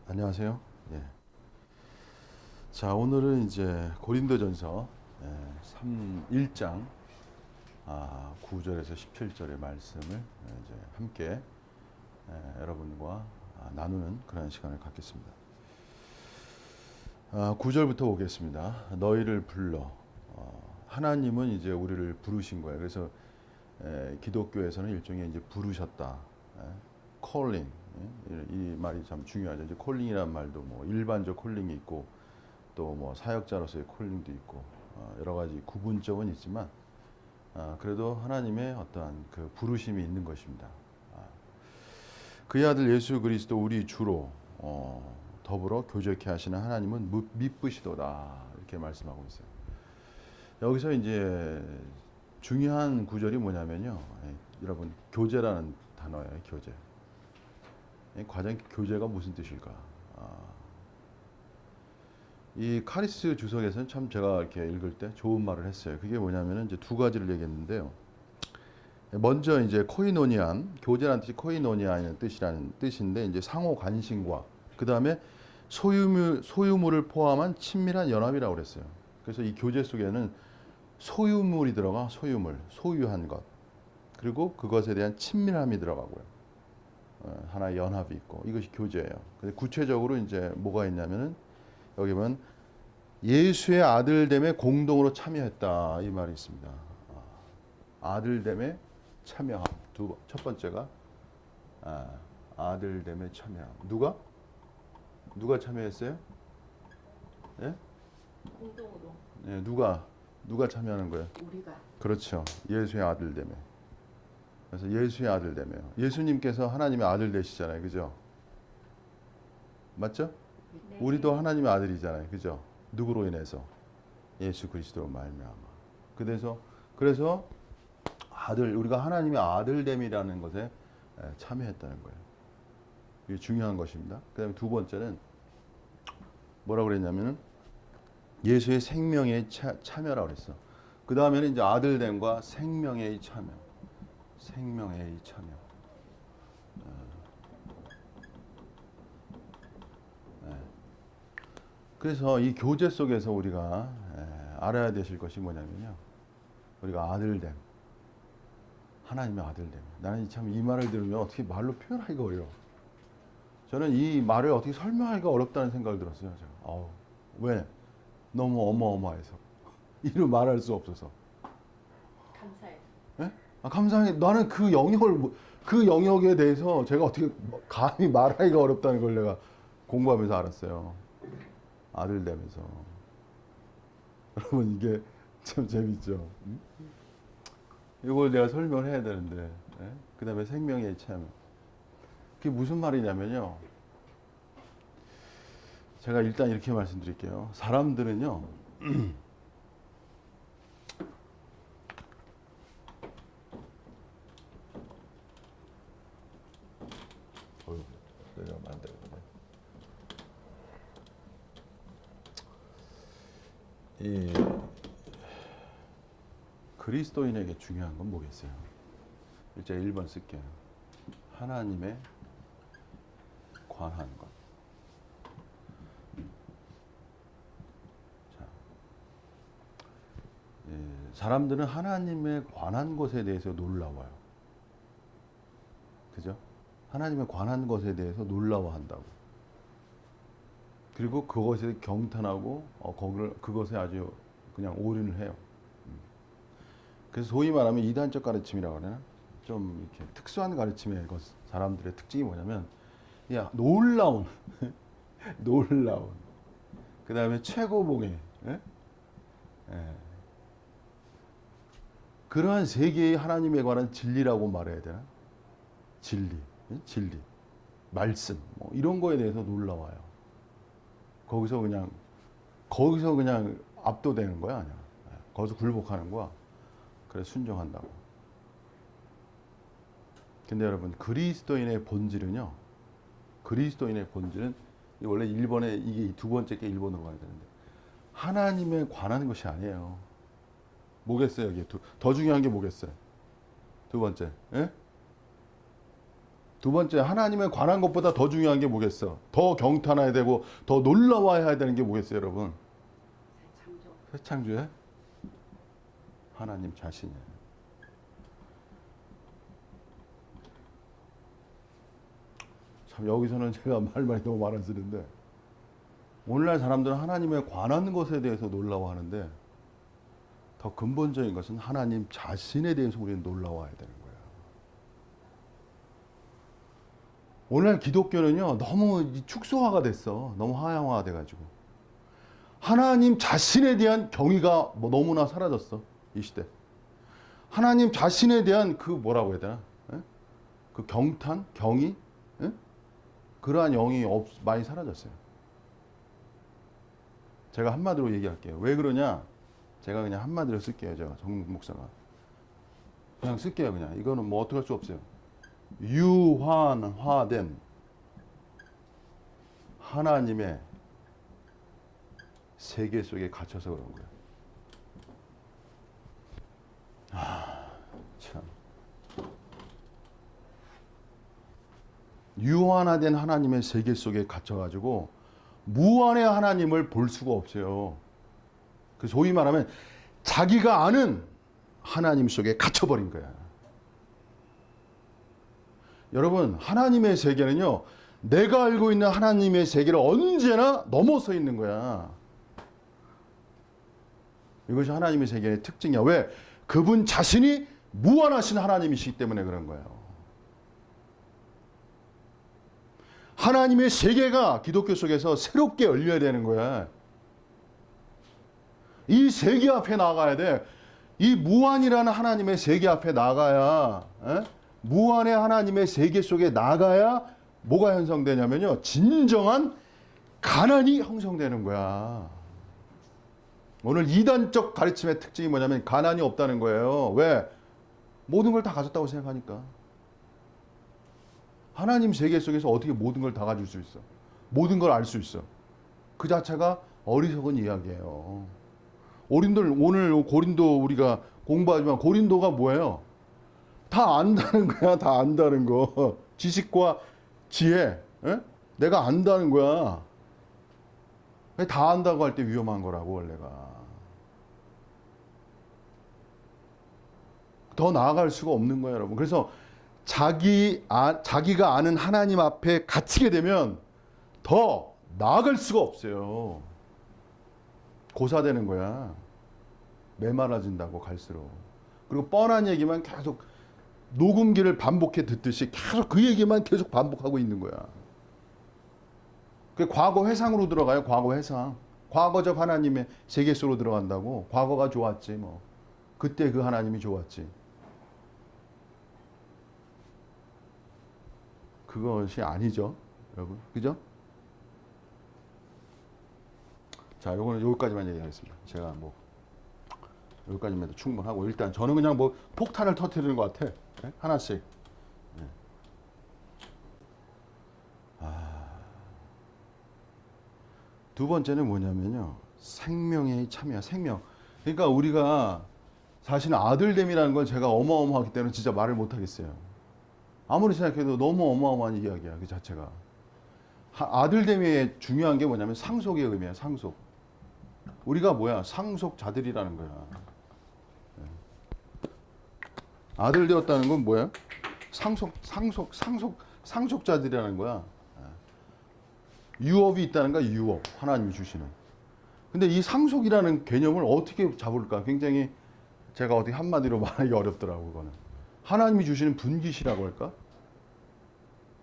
안녕하세요. 예. 자, 오늘은 이제 고린도전서 1장 9절에서 17절의 말씀을 이제 함께 여러분과 나누는 그런 시간을 갖겠습니다. 9절부터 보겠습니다. 너희를 불러. 하나님은 이제 우리를 부르신 거예요. 그래서 기독교에서는 일종의 이제 부르셨다. calling. 이 말이 참 중요하죠. 이제 콜링이란 말도 뭐 일반적 콜링이 있고 또 뭐 사역자로서의 콜링도 있고 여러 가지 구분점은 있지만 그래도 하나님의 어떠한 그 부르심이 있는 것입니다. 그의 아들 예수 그리스도 우리 주로 더불어 교제케 하시는 하나님은 미쁘시도다 이렇게 말씀하고 있어요. 여기서 이제 중요한 구절이 뭐냐면요. 여러분 교제라는 단어예요. 교제. 과연 교제가 무슨 뜻일까? 이 카리스 주석에서는 참 제가 이렇게 읽을 때 좋은 말을 했어요. 그게 뭐냐면은 이제 두 가지를 얘기했는데요. 먼저 이제 코이노니안, 교제라는 뜻이 코이노니아는 뜻이라는 뜻인데 이제 상호 관심과 그 다음에 소유물을 포함한 친밀한 연합이라고 그랬어요. 그래서 이 교제 속에는 소유물이 들어가 소유물, 소유한 것 그리고 그것에 대한 친밀함이 들어가고요. 하나의 연합이 있고 이것이 교제예요. 근데 구체적으로 이제 뭐가 있냐면은 여기 보면 예수의 아들됨에 공동으로 참여했다 이 말이 있습니다. 아들됨에 참여함. 첫 번째가 아들됨에 참여함. 누가 참여했어요? 예? 공동으로 예, 누가 참여하는 거예요? 우리가. 그렇죠. 예수의 아들됨에. 그래서 예수의 아들됨에요. 예수님께서 하나님의 아들 되시잖아요. 그죠? 맞죠? 네. 우리도 하나님의 아들이잖아요. 그죠? 누구로 인해서? 예수 그리스도로 말미암아. 그래서 우리가 하나님의 아들됨이라는 것에 참여했다는 거예요. 이게 중요한 것입니다. 그다음에 두 번째는 뭐라고 그랬냐면은 예수의 생명에 참여라고 그랬어. 그 다음에는 이제 아들됨과 생명의 참여. 생명의 참여. 그래서 이 교제 속에서 우리가 알아야 되실 것이 뭐냐면요. 우리가 아들됨. 하나님의 아들됨. 나는 참 이 말을 들으면 어떻게 말로 표현하기가 어려워. 저는 이 말을 어떻게 설명하기가 어렵다는 생각을 들었어요. 제가. 왜? 너무 어마어마해서. 이루 말할 수 없어서. 감사해. 예? 감사해. 나는 그 영역에 대해서 제가 어떻게 감히 말하기가 어렵다는 걸 내가 공부하면서 알았어요. 아들됨에서. 여러분 이게 참 재밌죠. 이걸 내가 설명을 해야 되는데. 그 다음에 생명의 참. 그게 무슨 말이냐면요. 제가 일단 이렇게 말씀드릴게요. 사람들은요. 내려가면 안 되거든요. 이 그리스도인에게 중요한 건 뭐겠어요? 일제 1번 쓸게요. 하나님에 관한 것. 자, 사람들은 하나님에 관한 것에 대해서 놀라워요. 그죠? 하나님에 관한 것에 대해서 놀라워한다고. 그리고 그것에 경탄하고 그것에 아주 그냥 올인을 해요. 그래서 소위 말하면 이단적 가르침이라고 하나? 좀 이렇게 특수한 가르침의 사람들의 특징이 뭐냐면 놀라운 놀라운 그 다음에 최고봉의 그러한 세계의 하나님에 관한 진리라고 말해야 되나? 진리 말씀 뭐 이런 거에 대해서 놀라워요. 거기서 그냥 압도되는 거야 아니야. 거기서 굴복하는 거야. 그래서 순종한다고. 근데 여러분 그리스도인의 본질은 원래 일본에 이게 두 번째 게 일본으로 가야 되는데 하나님에 관한 것이 아니에요. 뭐겠어요? 이게 더 중요한 게 뭐겠어요? 두 번째, 예? 두 번째, 하나님에 관한 것보다 더 중요한 게 뭐겠어? 더 경탄해야 되고 더 놀라워야 되는 게 뭐겠어요, 여러분? 창조. 새 창조의 하나님 자신이에요. 참 여기서는 제가 말 많이 너무 많아지는데 오늘날 사람들은 하나님에 관한 것에 대해서 놀라워하는데 더 근본적인 것은 하나님 자신에 대해서 우리는 놀라워야 되는 거예요. 오늘날 기독교는요 너무 축소화가 됐어. 너무 하향화가 돼가지고 하나님 자신에 대한 경의가 뭐 너무나 사라졌어. 이 시대. 하나님 자신에 대한 그 뭐라고 해야 되나? 예? 그 경탄, 경의, 예? 그러한 영이 많이 사라졌어요. 제가 한마디로 얘기할게요. 왜 그러냐? 제가 그냥 한마디로 쓸게요. 제가 정국 목사가 그냥 쓸게요. 그냥 이거는 뭐 어떻게 할 수 없어요. 유한화된 하나님의 세계 속에 갇혀서 그런 거예요. 참. 유한화된 하나님의 세계 속에 갇혀가지고 무한의 하나님을 볼 수가 없어요. 그 소위 말하면 자기가 아는 하나님 속에 갇혀버린 거야. 여러분, 하나님의 세계는요, 내가 알고 있는 하나님의 세계를 언제나 넘어서 있는 거야. 이것이 하나님의 세계의 특징이야. 왜? 그분 자신이 무한하신 하나님이시기 때문에 그런 거예요. 하나님의 세계가 기독교 속에서 새롭게 열려야 되는 거야. 이 세계 앞에 나가야 돼. 이 무한이라는 하나님의 세계 앞에 나가야, 무한의 하나님의 세계 속에 나가야 뭐가 형성되냐면요, 진정한 가난이 형성되는 거야. 오늘 이단적 가르침의 특징이 뭐냐면 가난이 없다는 거예요. 왜? 모든 걸 다 가졌다고 생각하니까. 하나님 세계 속에서 어떻게 모든 걸 다 가질 수 있어? 모든 걸 알 수 있어. 그 자체가 어리석은 이야기예요. 오늘 고린도 우리가 공부하지만 고린도가 뭐예요? 다 안다는 거야. 다 안다는 거. 지식과 지혜. 에? 내가 안다는 거야. 다 안다고 할 때 위험한 거라고 원래가. 더 나아갈 수가 없는 거예요, 여러분. 그래서 자기가 아는 하나님 앞에 갇히게 되면 더 나아갈 수가 없어요. 고사되는 거야. 메말라진다고 갈수록. 그리고 뻔한 얘기만 계속 녹음기를 반복해 듣듯이 계속 그 얘기만 계속 반복하고 있는 거야. 그 과거 회상으로 들어가요. 과거 회상. 과거적 하나님의 세계 속으로 들어간다고. 과거가 좋았지 뭐. 그때 그 하나님이 좋았지. 그것이 아니죠, 여러분. 그죠? 자, 요거는 여기까지만 얘기하겠습니다. 제가 뭐 여기까지만 해도 충분하고, 일단 저는 그냥 뭐 폭탄을 터뜨리는 것 같아. 네? 하나씩. 네. 두 번째는 뭐냐면요, 생명의 참여야. 생명. 그러니까 우리가 사실 아들됨이라는 건 제가 어마어마하기 때문에 진짜 말을 못 하겠어요. 아무리 생각해도 너무 어마어마한 이야기야, 그 자체가. 아들됨이 중요한 게 뭐냐면 상속의 의미야, 상속. 우리가 뭐야? 상속자들이라는 거야. 아들 되었다는 건 뭐야? 상속자들이라는 거야. 유업이 있다는 거야, 유업. 하나님이 주시는. 근데 이 상속이라는 개념을 어떻게 잡을까? 굉장히 제가 어떻게 한마디로 말하기 어렵더라고, 그거는. 하나님이 주시는 분깃이라고 할까?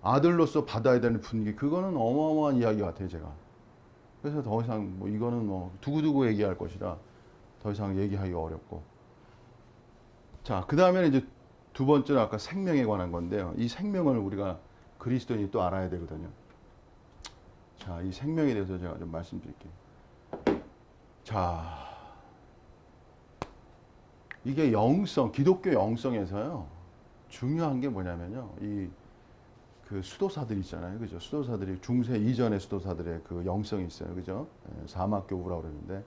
아들로서 받아야 되는 분깃. 그거는 어마어마한 이야기 같아요, 제가. 그래서 더 이상 뭐 이거는 뭐 두고두고 얘기할 것이라 더 이상 얘기하기가 어렵고. 자, 그 다음에는 이제 두 번째는 아까 생명에 관한 건데요. 이 생명을 우리가 그리스도인이 또 알아야 되거든요. 자, 이 생명에 대해서 제가 좀 말씀드릴게요. 자, 이게 영성, 기독교 영성에서요, 중요한 게 뭐냐면요, 그 수도사들 있잖아요, 그죠? 수도사들이 중세 이전의 수도사들의 그 영성이 있어요, 그죠? 사막교부라고 그러는데,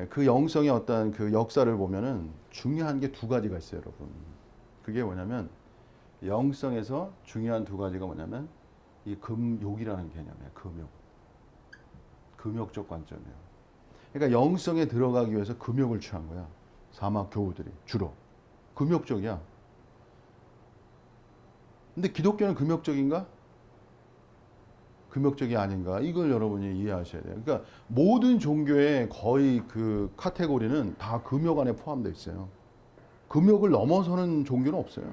그 영성의 어떤 그 역사를 보면은 중요한 게 두 가지가 있어요, 여러분. 그게 뭐냐면 영성에서 중요한 두 가지가 뭐냐면 이 금욕이라는 개념이에요. 금욕. 금욕적 관점이에요. 그러니까 영성에 들어가기 위해서 금욕을 취한 거야. 사막 교우들이 주로. 금욕적이야. 근데 기독교는 금욕적인가? 금욕적이 아닌가? 이걸 여러분이 이해하셔야 돼요. 그러니까 모든 종교의 거의 그 카테고리는 다 금욕 안에 포함되어 있어요. 금욕을 넘어서는 종교는 없어요.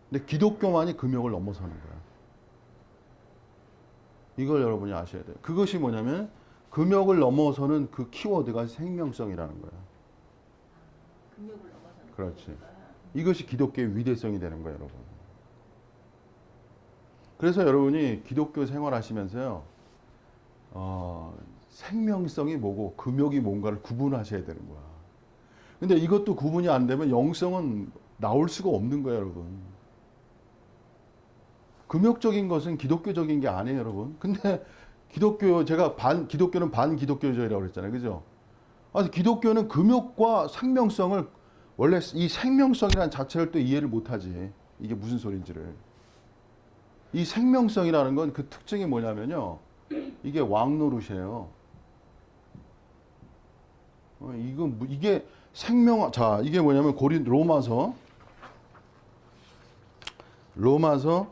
근데 기독교만이 금욕을 넘어서는 거야. 이걸 여러분이 아셔야 돼요. 그것이 뭐냐면 금욕을 넘어서는 그 키워드가 생명성이라는 거야. 금욕을 넘어서는. 그렇지. 금욕가. 이것이 기독교의 위대성이 되는 거예요, 여러분. 그래서 여러분이 기독교 생활하시면서요, 생명성이 뭐고 금욕이 뭔가를 구분하셔야 되는 거야. 근데 이것도 구분이 안 되면 영성은 나올 수가 없는 거예요, 여러분. 금욕적인 것은 기독교적인 게 아니에요, 여러분. 근데 기독교, 제가 기독교는 반기독교적이라고 그랬잖아요. 그죠? 그래서 기독교는 금욕과 생명성을, 원래 이 생명성이라는 자체를 또 이해를 못하지. 이게 무슨 소린지를. 이 생명성이라는 건 그 특징이 뭐냐면요. 이게 왕노릇이에요. 이게 자, 이게 뭐냐면 로마서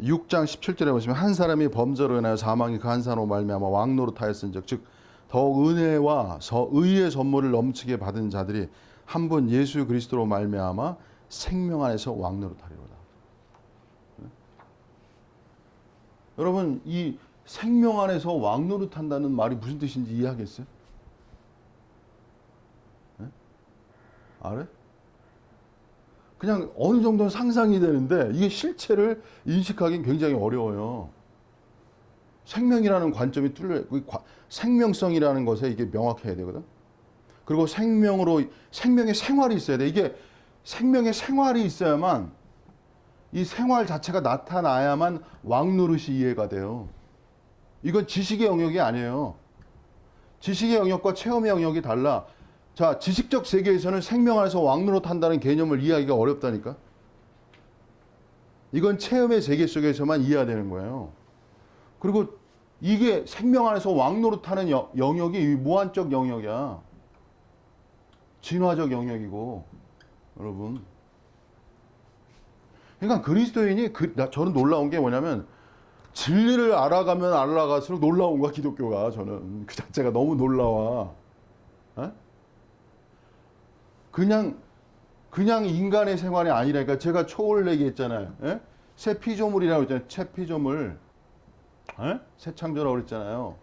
6장 17절에 보시면 한 사람이 범죄로 인하여 사망이 그 한 사람으로 말미암아 왕노릇하였은즉 즉 더욱 은혜와 의의 선물을 넘치게 받은 자들이 한 분 예수 그리스도로 말미암아 생명 안에서 왕노릇하리로다. 여러분, 이 생명 안에서 왕노릇한다는 말이 무슨 뜻인지 이해하겠어요? 네? 알아요? 그냥 어느 정도는 상상이 되는데 이게 실체를 인식하기는 굉장히 어려워요. 생명이라는 관점이 생명성이라는 것에 이게 명확해야 되거든. 그리고 생명의 생활이 있어야 돼. 이게 생명의 생활이 있어야만, 이 생활 자체가 나타나야만 왕노릇이 이해가 돼요. 이건 지식의 영역이 아니에요. 지식의 영역과 체험의 영역이 달라. 자, 지식적 세계에서는 생명 안에서 왕노릇한다는 개념을 이해하기가 어렵다니까. 이건 체험의 세계 속에서만 이해되는 거예요. 그리고 이게 생명 안에서 왕노릇하는 영역이 무한적 영역이야. 진화적 영역이고, 여러분. 그러니까 그리스도인이 저는 놀라운 게 뭐냐면 진리를 알아가면 알아갈수록 놀라운 거야, 기독교가. 저는 그 자체가 너무 놀라워. 에? 그냥 인간의 생활이 아니라니까. 제가 초월 얘기했잖아요. 에? 새 피조물이라고 했잖아요. 새 피조물. 에? 새 창조라고 그랬잖아요.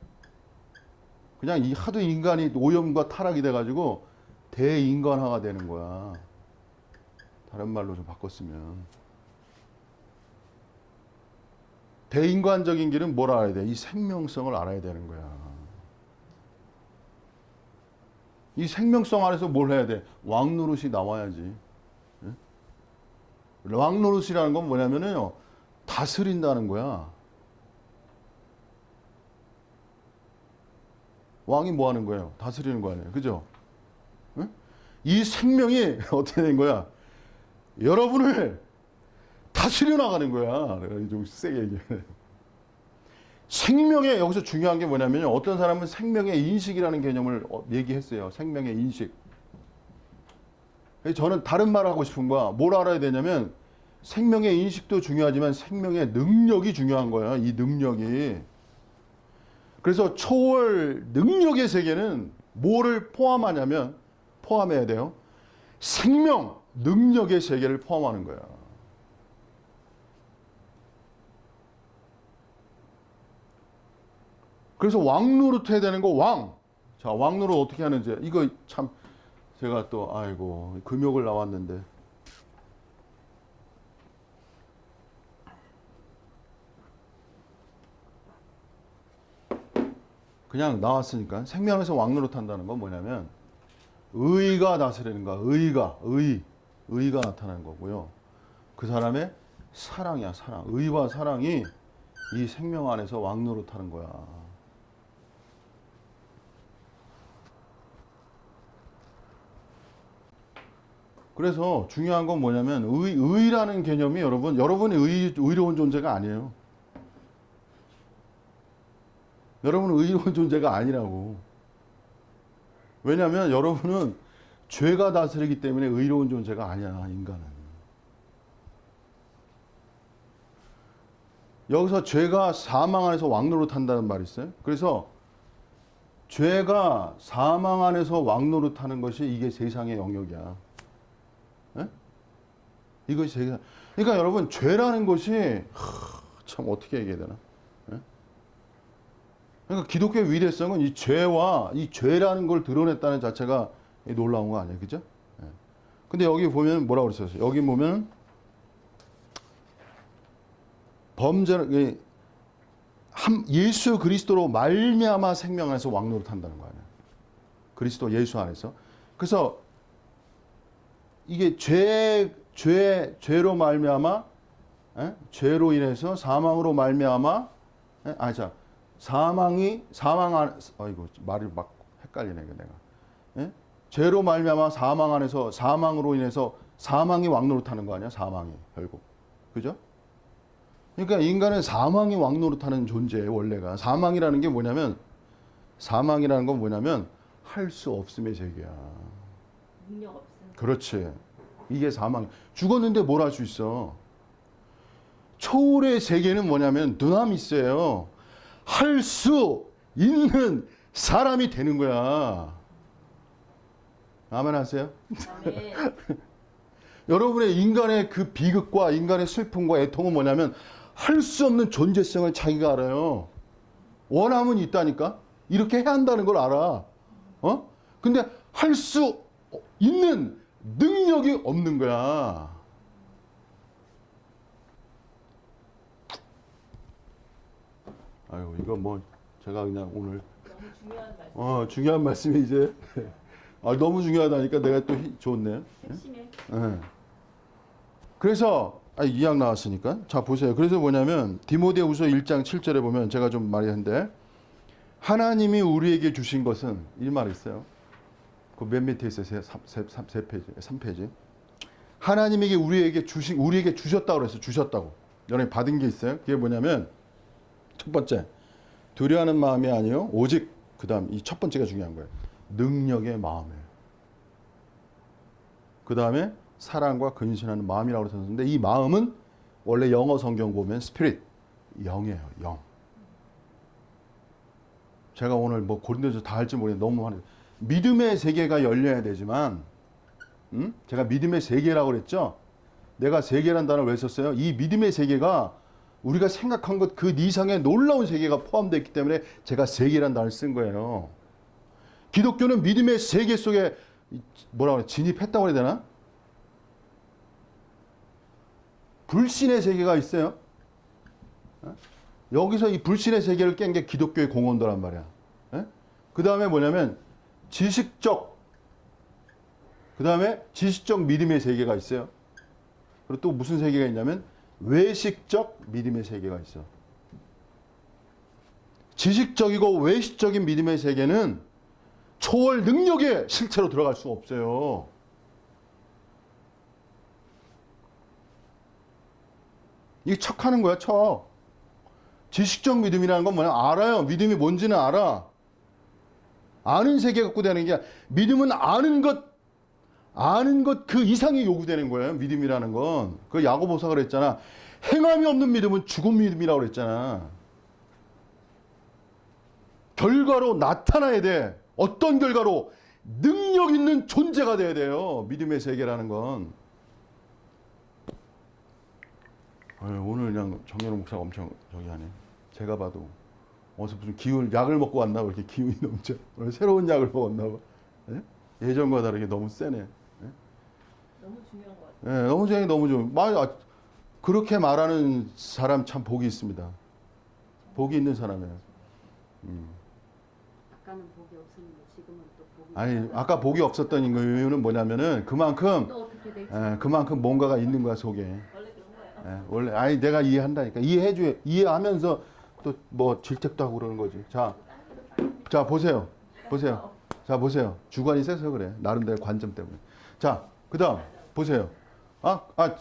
그냥 하도 인간이 오염과 타락이 돼가지고 대인간화가 되는 거야. 다른 말로 좀 바꿨으면. 대인간적인 길은 뭘 알아야 돼? 이 생명성을 알아야 되는 거야. 이 생명성 안에서 뭘 해야 돼? 왕노릇이 나와야지. 예? 왕노릇이라는 건 뭐냐면요, 다스린다는 거야. 왕이 뭐 하는 거예요? 다스리는 거 아니에요? 그죠? 예? 이 생명이 어떻게 된 거야? 여러분을 다스려 나가는 거야. 내가 좀 세게 얘기해. 생명의, 여기서 중요한 게 뭐냐면요, 어떤 사람은 생명의 인식이라는 개념을 얘기했어요. 생명의 인식. 저는 다른 말을 하고 싶은 거야. 뭘 알아야 되냐면 생명의 인식도 중요하지만 생명의 능력이 중요한 거야. 이 능력이. 그래서 초월 능력의 세계는 뭐를 포함해야 돼요? 생명 능력의 세계를 포함하는 거야. 그래서 왕노릇 해야 되는 거, 왕. 자, 왕노릇 어떻게 하는지. 이거 참, 제가 또, 아이고, 금욕을 나왔는데. 그냥 나왔으니까. 생명에서 왕노릇 한다는 건 뭐냐면, 의가 다스리는 거야. 의가 나타나는 거고요. 그 사람의 사랑이야, 사랑. 의와 사랑이 이 생명 안에서 왕노릇 하는 거야. 그래서 중요한 건 뭐냐면 의라는 개념이 여러분이 의로운 존재가 아니에요. 여러분은 의로운 존재가 아니라고. 왜냐하면 여러분은 죄가 다스리기 때문에 의로운 존재가 아니야, 인간은. 여기서 죄가 사망 안에서 왕노릇한다는 말이 있어요. 그래서 죄가 사망 안에서 왕노릇하는 것이 이게 세상의 영역이야. 예? 이것이 세상. 그러니까 여러분 죄라는 것이 참 어떻게 얘기해야 되나? 예? 그러니까 기독교의 위대성은 이 죄와 이 죄라는 걸 드러냈다는 자체가 놀라운 거 아니에요, 그죠? 예. 근데 여기 보면 뭐라고 그랬어요? 여기 보면 범죄는 예수 그리스도로 말미암아 생명 안에서 왕노릇한다는 거 아니에요. 그리스도 예수 안에서. 그래서 이게 죄로 말미암아, 죄로 인해서 사망으로 말미암아, 사망 안, 아이고 말이 막 헷갈리네 내가. 죄로 말미암아 사망 안에서 사망으로 인해서 사망이 왕노릇하는 거 아니야? 사망이 결국, 그죠? 그러니까 인간은 사망이 왕노릇하는 존재예요, 원래가. 사망이라는 건 뭐냐면 할 수 없음의 세계야. 능력 없음. 그렇지. 이게 사망. 죽었는데 뭘 할 수 있어? 초월의 세계는 뭐냐면 두나미스예요. 할 수 있는 사람이 되는 거야. 아멘 하세요? 아멘. 여러분의 인간의 그 비극과 인간의 슬픔과 애통은 뭐냐면 할 수 없는 존재성을 자기가 알아요. 원함은 있다니까? 이렇게 해야 한다는 걸 알아. 근데 할 수 있는 능력이 없는 거야. 아유, 이거 뭐 제가 그냥 오늘 너무 중요한 말씀. 중요한 말씀이 이제 너무 중요하다니까 내가 또 좋네. 핵심에. 예. 그래서 2학 나왔으니까 자 보세요. 그래서 뭐냐면 디모데후서 1장 7절에 보면 제가 좀 말했는데 하나님이 우리에게 주신 것은 이 말이 있어요. 그 맨 밑에 있어요. 3페이지. 하나님에게 우리에게 주셨다고 그랬어요. 주셨다고. 여러분이 받은 게 있어요. 그게 뭐냐면 첫 번째 두려워하는 마음이 아니요 오직 그다음 이 첫 번째가 중요한 거예요. 능력의 마음이에요. 그다음에 사랑과 근신하는 마음이라고 썼는데 이 마음은 원래 영어 성경 보면 스피릿 영이에요. 영. 제가 오늘 뭐 고린도서 다 할지 모르겠는데 너무 많아요. 믿음의 세계가 열려야 되지만 제가 믿음의 세계라고 그랬죠. 내가 세계라는 단어를 왜 썼어요? 이 믿음의 세계가 우리가 생각한 것 그 이상의 놀라운 세계가 포함되어 있기 때문에 제가 세계라는 단어를 쓴 거예요. 기독교는 믿음의 세계 속에 뭐라고 그래? 진입했다고 해야 되나? 불신의 세계가 있어요. 여기서 이 불신의 세계를 깬 게 기독교의 공헌도란 말이야. 그 다음에 뭐냐면 지식적 믿음의 세계가 있어요. 그리고 또 무슨 세계가 있냐면 외식적 믿음의 세계가 있어. 지식적이고 외식적인 믿음의 세계는 초월 능력에 실체로 들어갈 수가 없어요. 이게 척하는 거야, 척. 지식적 믿음이라는 건 뭐냐? 알아요. 믿음이 뭔지는 알아. 아는 세계 갖고 되는 게 아니라 믿음은 아는 것 그 이상이 요구되는 거예요. 믿음이라는 건. 그 야고보서가 그랬잖아. 행함이 없는 믿음은 죽은 믿음이라고 그랬잖아. 결과로 나타나야 돼. 어떤 결과로? 능력 있는 존재가 돼야 돼요. 믿음의 세계라는 건. 오늘 그냥 정연호 목사가 엄청 저기 하네. 제가 봐도 어디서 무슨 약을 먹고 왔나 봐. 이렇게 기운이 넘쳐. 오늘 새로운 약을 먹었나 봐. 예? 예전과 다르게 너무 세네. 예? 너무 중요한 것 같아요. 예, 너무 좋아. 그렇게 말하는 사람 참 복이 있습니다. 복이 있는 사람이에요. 아까는 복이 없었는데 지금은 또 복이 아니, 아까 복이 없었던 이유는 뭐냐면은 그만큼 또 어떻게 될지. 그만큼 뭔가가 있는 거야, 속에. 원래 그런 거예요. 원래 내가 이해한다니까. 이해하면서 또 뭐 질책도 하고 그러는 거지. 자 보세요. 자 보세요. 주관이 세서 그래. 나름대로 관점 때문에. 자 그다음 보세요.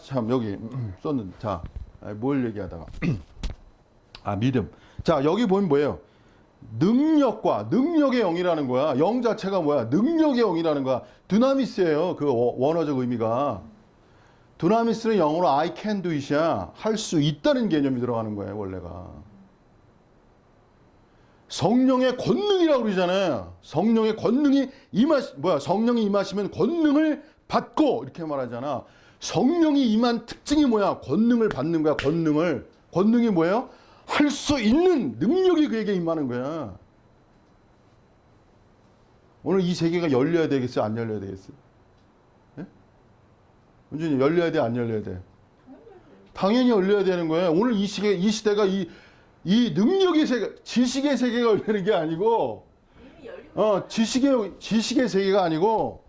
참 여기 썼는데 자, 뭘 얘기하다가 믿음. 자, 여기 보면 뭐예요? 능력과 능력의 영이라는 거야. 영 자체가 뭐야? 능력의 영이라는 거야. 두나미스예요. 그 원어적 의미가. 두나미스는 영어로 I can do it이야. 할 수 있다는 개념이 들어가는 거예요, 원래가. 성령의 권능이라고 그러잖아요. 성령의 권능이 성령이 임하시면 권능을 받고 이렇게 말하잖아. 성령이 임한 특징이 뭐야? 권능을 받는 거야, 권능을. 권능이 뭐예요? 할 수 있는 능력이 그에게 임하는 거야. 오늘 이 세계가 열려야 되겠어요? 안 열려야 되겠어요? 예? 은준이 열려야 돼? 안 열려야 돼? 당연히 열려야 되는 거예요. 오늘 이 시대가 이 능력의 세계, 지식의 세계가 열리는 게 아니고, 이미 열리고 지식의 세계가 아니고,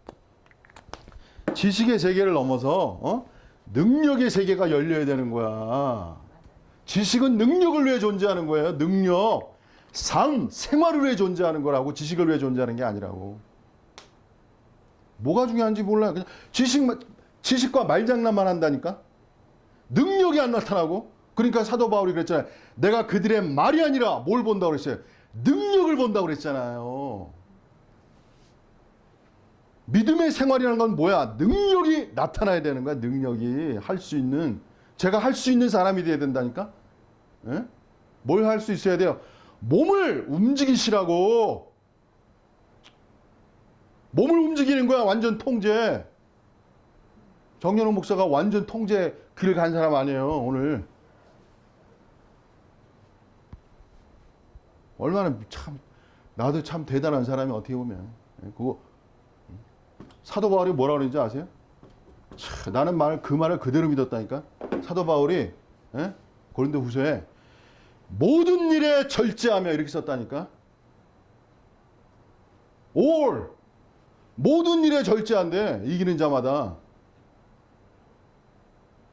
지식의 세계를 넘어서 능력의 세계가 열려야 되는 거야. 지식은 능력을 위해 존재하는 거예요. 능력, 생활을 위해 존재하는 거라고. 지식을 위해 존재하는 게 아니라고. 뭐가 중요한지 몰라요. 그냥 지식과 말장난만 한다니까. 능력이 안 나타나고. 그러니까 사도 바울이 그랬잖아요. 내가 그들의 말이 아니라 뭘 본다고 그랬어요? 능력을 본다고 그랬잖아요. 믿음의 생활이라는 건 뭐야? 능력이 나타나야 되는 거야. 능력이 할 수 있는. 제가 할 수 있는 사람이 돼야 된다니까? 예? 뭘 할 수 있어야 돼요? 몸을 움직이시라고. 몸을 움직이는 거야. 완전 통제. 정연호 목사가 완전 통제 길 간 사람 아니에요. 오늘. 얼마나 나도 참 대단한 사람이 어떻게 보면. 그거 사도 바울이 뭐라 그러는지 아세요? 나는 그 말을 그대로 믿었다니까. 사도 바울이 고린도 후서에 모든 일에 절제하며 이렇게 썼다니까. all 모든 일에 절제한대. 이기는 자마다.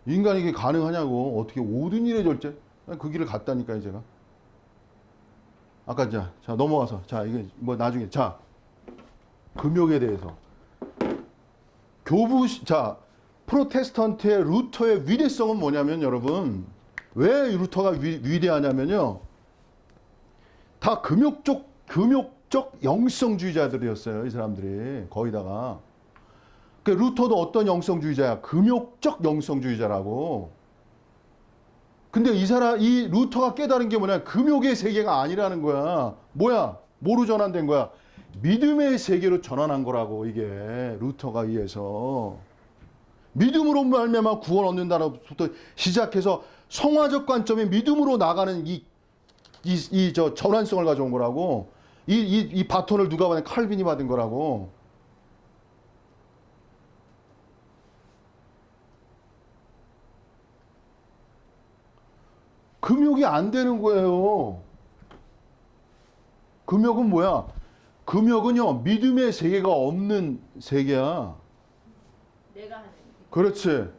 인간이 이게 가능하냐고. 어떻게 모든 일에 절제? 그 길을 갔다니까요, 제가. 아까 자 넘어가서 이게 뭐 나중에 금욕에 대해서 프로테스탄트의 루터의 위대성은 뭐냐면 여러분 왜 루터가 위대하냐면요 다 금욕적 영성주의자들이었어요. 이 사람들이 거의 다가. 그 루터도 어떤 영성주의자야? 금욕적 영성주의자라고. 근데 이 루터가 깨달은 게 뭐냐? 금욕의 세계가 아니라는 거야. 뭐로 전환된 거야? 믿음의 세계로 전환한 거라고. 이게 루터가 의해서 믿음으로 말미암아 구원 얻는다부터 시작해서 성화적 관점이 믿음으로 나가는 저 전환성을 가져온 거라고. 이 바톤을 누가 받은? 칼빈이 받은 거라고. 금욕이 안 되는 거예요. 금욕은 뭐야? 금욕은요 믿음의 세계가 없는 세계야. 내가 하는. 그렇지.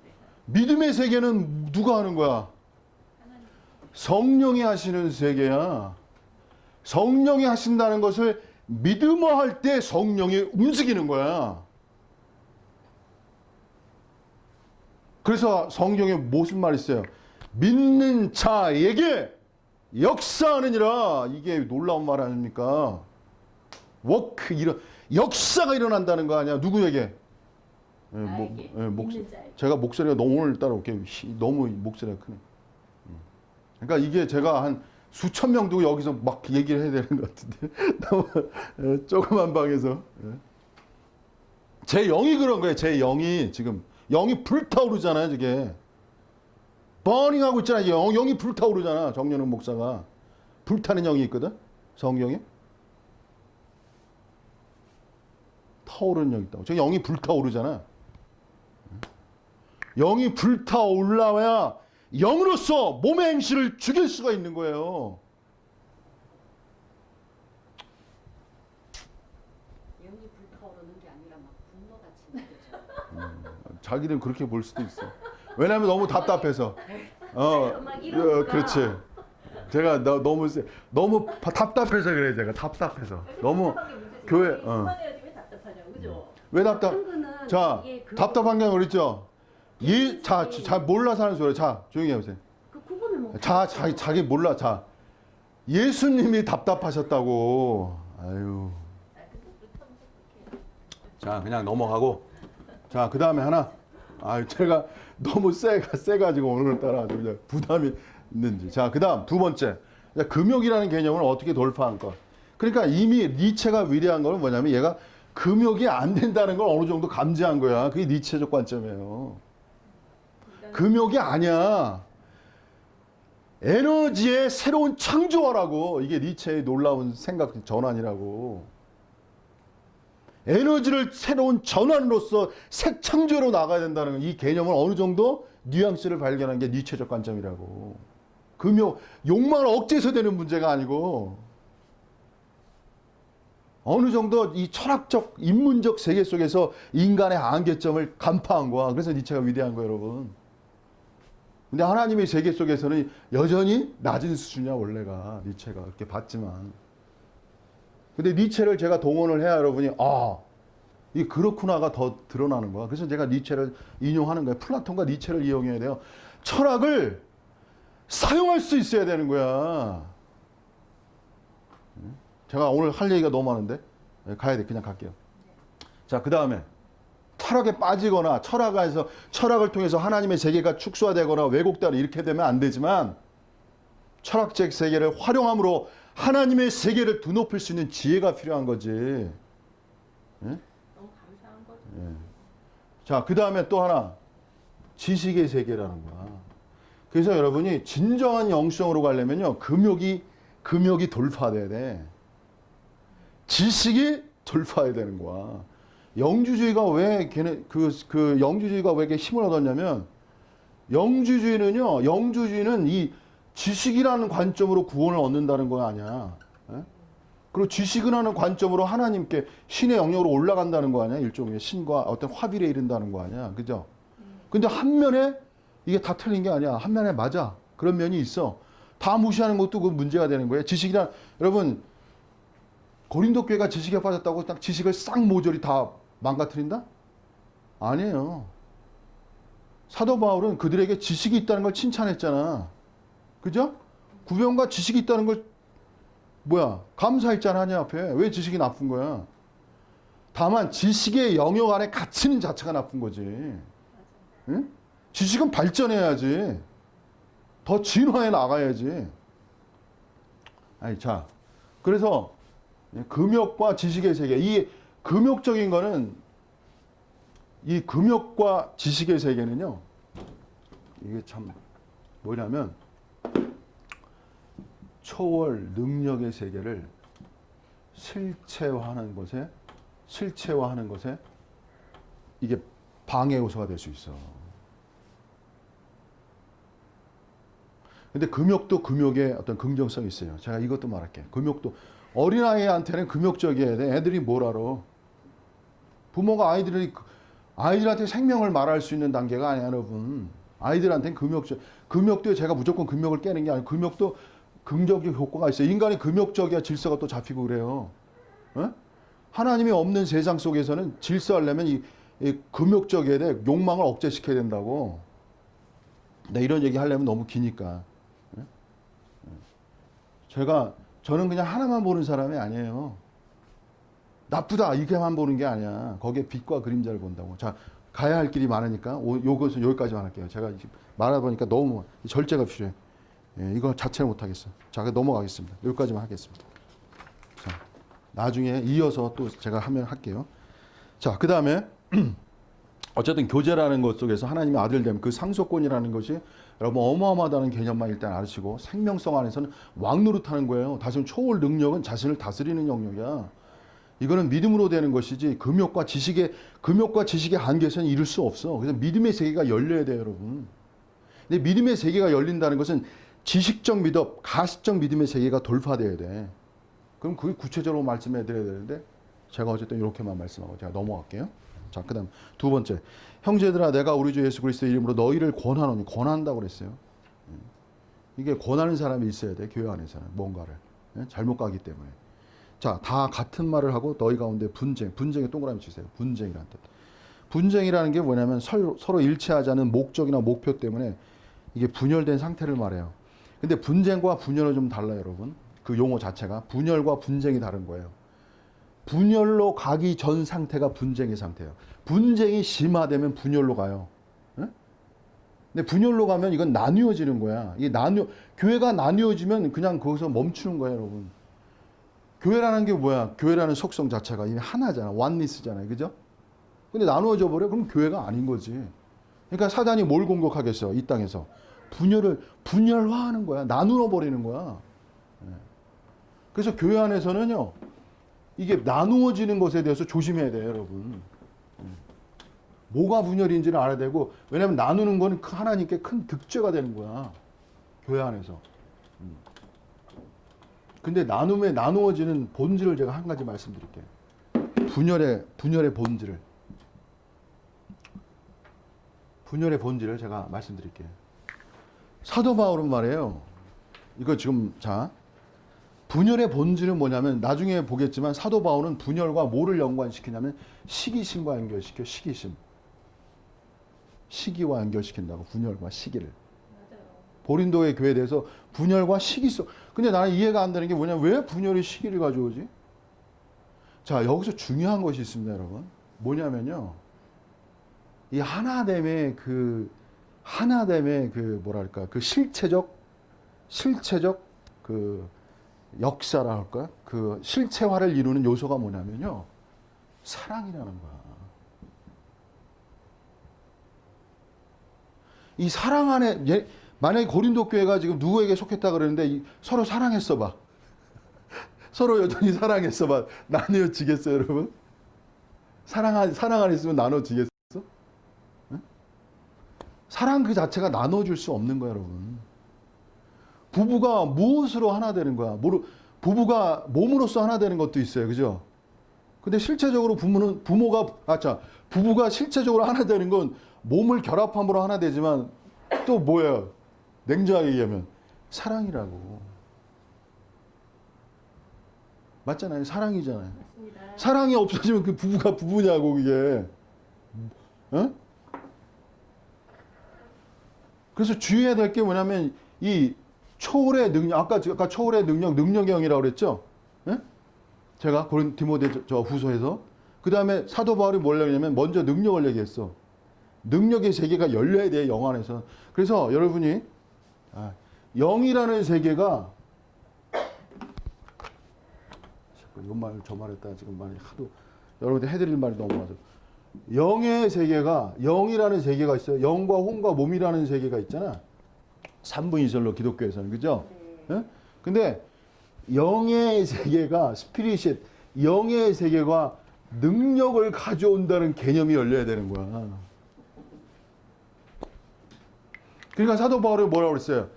믿음의 세계는 누가 하는 거야? 성령이 하시는 세계야. 성령이 하신다는 것을 믿음화할 때 성령이 움직이는 거야. 그래서 성경에 무슨 말이 있어요? 믿는 자에게 역사하느니라. 이게 놀라운 말 아닙니까? 역사가 일어난다는 거 아니야? 누구에게? 제가 목소리가 오늘따라 너무 목소리가 크네. 그러니까 이게 제가 한 수천 명 두고 여기서 막 얘기를 해야 되는 것 같은데 너무 조그만 방에서 제 영이 그런 거예요. 제 영이 지금 영이 불타오르잖아요. 저게 버닝하고 있잖아요. 영이 불타오르잖아. 정연욱 목사가 불타는 영이 있거든. 성경에 타오르는 영이 있다고. 저 영이 불타오르잖아. 영이 불타올라야 영으로서 몸의 행실을 죽일 수가 있는 거예요. 영이 불타오르는 게 아니라 막 분노같이 느껴져. 자기는 그렇게 볼 수도 있어. 왜냐하면 너무 답답해서. 그렇지. 제가 너무 답답해서 그래. 제가 답답해서. 너무 교회. 그만해야지 왜 답답하냐고, 그죠? 왜 답답? 거는 자, 이게 그- 답답한 게 어딨죠? 자, 몰라서 하는 소리. 자, 조용히 해보세요. 그 구분을 못. 자기 몰라. 자, 예수님이 답답하셨다고. 아유. 자, 그냥 넘어가고. 자, 그 다음에 하나. 아, 제가 너무 세가지고 오늘따라 아주 그냥 부담이 있는지. 자, 그 다음 두 번째. 금욕이라는 개념을 어떻게 돌파한가. 그러니까 이미 니체가 위대한 거는 뭐냐면 얘가 금욕이 안 된다는 걸 어느 정도 감지한 거야. 그게 니체적 관점이에요. 금욕이 아니야. 에너지의 새로운 창조화라고. 이게 니체의 놀라운 생각 전환이라고. 에너지를 새로운 전환으로서 새 창조로 나가야 된다는 이 개념을 어느 정도 뉘앙스를 발견한 게 니체적 관점이라고. 금욕, 욕망을 억제해서 되는 문제가 아니고 어느 정도 이 철학적, 인문적 세계 속에서 인간의 한계점을 간파한 거야. 그래서 니체가 위대한 거예요, 여러분. 근데 하나님의 세계 속에서는 여전히 낮은 수준이야, 원래가. 니체가. 이렇게 봤지만. 근데 니체를 제가 동원을 해야 여러분이, 이 그렇구나가 더 드러나는 거야. 그래서 제가 니체를 인용하는 거야. 플라톤과 니체를 이용해야 돼요. 철학을 사용할 수 있어야 되는 거야. 제가 오늘 할 얘기가 너무 많은데 가야 돼. 그냥 갈게요. 자, 그 다음에 철학에 빠지거나 철학을 통해서 하나님의 세계가 축소화되거나 왜곡되거나 이렇게 되면 안 되지만 철학적 세계를 활용함으로 하나님의 세계를 드높일 수 있는 지혜가 필요한 거지. 예? 너무 감사한 거죠. 예. 자, 그 다음에 또 하나 지식의 세계라는 거야. 그래서 여러분이 진정한 영성으로 가려면요 금욕이 돌파돼야 돼. 지식이 돌파해야 되는 거야. 영주주의가 왜 영주주의가 왜 이렇게 힘을 얻었냐면 영주주의는 이 지식이라는 관점으로 구원을 얻는다는 거 아니야. 예? 그리고 지식이라는 관점으로 하나님께 신의 영역으로 올라간다는 거 아니야. 일종의 신과 어떤 화bil에 이른다는 거 아니야. 그죠? 근데 한 면에 이게 다 틀린 게 아니야. 한 면에 맞아. 그런 면이 있어. 다 무시하는 것도 그 문제가 되는 거예요. 여러분 고린도 교회가 지식에 빠졌다고 딱 지식을 싹 모조리 다 망가뜨린다? 아니에요. 사도 바울은 그들에게 지식이 있다는 걸 칭찬했잖아. 그죠? 구변과 지식이 있다는 걸 감사했잖아. 하나님 앞에. 왜 지식이 나쁜 거야? 다만 지식의 영역 안에 갇히는 자체가 나쁜 거지. 응? 지식은 발전해야지. 더 진화해 나가야지. 자, 그래서 금욕과 지식의 세계, 이 금욕적인 거는 이 금욕과 지식의 세계는요. 이게 참 뭐냐면 초월 능력의 세계를 실체화하는 것에 이게 방해 요소가 될 수 있어. 근데 금욕도 금욕의 어떤 긍정성이 있어요. 제가 이것도 말할게요. 금욕도 어린아이한테는 금욕적이어야 돼. 애들이 뭘 알아. 부모가 아이들한테 생명을 말할 수 있는 단계가 아니야, 여러분. 아이들한테는 금욕도 제가 무조건 금욕을 깨는 게 아니고 금욕도 긍정적 효과가 있어요. 인간이 금욕적이야 질서가 또 잡히고 그래요. 어? 하나님이 없는 세상 속에서는 질서하려면 이 금욕적이어야 돼. 욕망을 억제시켜야 된다고. 근데 이런 얘기 하려면 너무 기니까. 저는 그냥 하나만 보는 사람이 아니에요. 나쁘다 이렇게만 보는 게 아니야. 거기에 빛과 그림자를 본다고. 자, 가야 할 길이 많으니까 요것은 여기까지만 할게요. 제가 말하다 보니까 너무 절제가 필요해. 이거 자체를 못하겠어. 자, 넘어가겠습니다. 여기까지만 하겠습니다. 자, 나중에 이어서 또 제가 할게요. 자, 그 다음에 어쨌든 교제라는 것 속에서 하나님의 아들 됨, 그 상속권이라는 것이 여러분 어마어마하다는 개념만 일단 알으시고 생명성 안에서는 왕노릇하는 거예요. 다시 말해 초월 능력은 자신을 다스리는 영역이야. 이거는 믿음으로 되는 것이지 금욕과 지식의 한계에서는 이룰 수 없어. 그래서 믿음의 세계가 열려야 돼요, 여러분. 근데 믿음의 세계가 열린다는 것은 지식적 믿음, 가시적 믿음의 세계가 돌파돼야 돼. 그럼 그게 구체적으로 말씀해 드려야 되는데 제가 어쨌든 이렇게만 말씀하고 제가 넘어갈게요. 자, 그 다음 두 번째. 형제들아 내가 우리 주 예수 그리스도의 이름으로 너희를 권하노니. 권한다고 그랬어요. 이게 권하는 사람이 있어야 돼. 교회 안에서는 뭔가를. 잘못 가기 때문에. 자, 다 같은 말을 하고 너희 가운데 분쟁에 동그라미 치세요. 분쟁이라는 뜻. 분쟁이라는 게 뭐냐면 서로 일치하지 않은 목적이나 목표 때문에 이게 분열된 상태를 말해요. 근데 분쟁과 분열은 좀 달라요, 여러분. 그 용어 자체가 분열과 분쟁이 다른 거예요. 분열로 가기 전 상태가 분쟁의 상태예요. 분쟁이 심화되면 분열로 가요. 응? 근데 분열로 가면 이건 나뉘어지는 거야. 교회가 나뉘어지면 그냥 거기서 멈추는 거예요, 여러분. 교회라는 게 뭐야? 교회라는 속성 자체가 이미 하나잖아. 원리스잖아요. 그죠? 근데 나누어져 버려? 그럼 교회가 아닌 거지. 그러니까 사단이 뭘 공격하겠어? 이 땅에서. 분열화하는 거야. 나누어 버리는 거야. 그래서 교회 안에서는요. 이게 나누어지는 것에 대해서 조심해야 돼요, 여러분. 뭐가 분열인지를 알아야 되고, 왜냐하면 나누는 건 하나님께 큰 득죄가 되는 거야. 교회 안에서. 근데 나누어지는 본질을 제가 한 가지 말씀드릴게요. 분열의 본질을. 분열의 본질을 제가 말씀드릴게요. 사도 바울은 말이에요. 이거 지금, 자. 분열의 본질은 뭐냐면 나중에 보겠지만 사도 바울은 분열과 뭐를 연관시키냐면 시기심과 연결시켜. 시기와 연결시킨다고. 분열과 시기를. 맞아요. 고린도의 교회에 대해서 분열과 시기 속. 근데 나는 이해가 안 되는 게 뭐냐면 왜 분열이 시기를 가져오지? 자, 여기서 중요한 것이 있습니다, 여러분. 뭐냐면요. 이 하나됨의 뭐랄까 그 실체적 그 역사라 할까? 그 실체화를 이루는 요소가 뭐냐면요. 사랑이라는 거야. 이 사랑 안에, 만약에 고린도 교회가 지금 누구에게 속했다 그러는데 서로 사랑했어 봐. 서로 여전히 사랑했어 봐. 나뉘어지겠어요, 여러분? 사랑 안에 있으면 나눠지겠어? 응? 사랑 그 자체가 나눠줄 수 없는 거야, 여러분. 부부가 무엇으로 하나 되는 거야? 부부가 몸으로서 하나 되는 것도 있어요. 그죠? 근데 실체적으로 부부가 실체적으로 하나 되는 건 몸을 결합함으로 하나 되지만 또 뭐예요? 냉정하게 얘기하면 사랑이라고. 맞잖아요. 사랑이잖아요. 맞습니다. 사랑이 없어지면 그 부부가 부부냐고, 이게. 어? 그래서 주의해야 될 게 뭐냐면 이 초월의 능력, 아까 초월의 능력의 영이라고 그랬죠? 예? 제가 디모데 후서에서. 그 다음에 사도 바울이 뭘 얘기냐면 먼저 능력을 얘기했어. 능력의 세계가 열려야 돼, 영 안에서. 그래서 여러분이, 영이라는 세계가, 이런 말, 저 말했다, 지금 말이 하도, 여러분들 해드릴 말이 너무 많아서. 영이라는 세계가 있어요. 영과 혼과 몸이라는 세계가 있잖아. 삼분이설로 기독교에서는. 그죠? 네. 예? 근데 영의 세계가 스피릿, 영의 세계가 능력을 가져온다는 개념이 열려야 되는 거야. 그러니까 사도 바울이 뭐라고 그랬어요?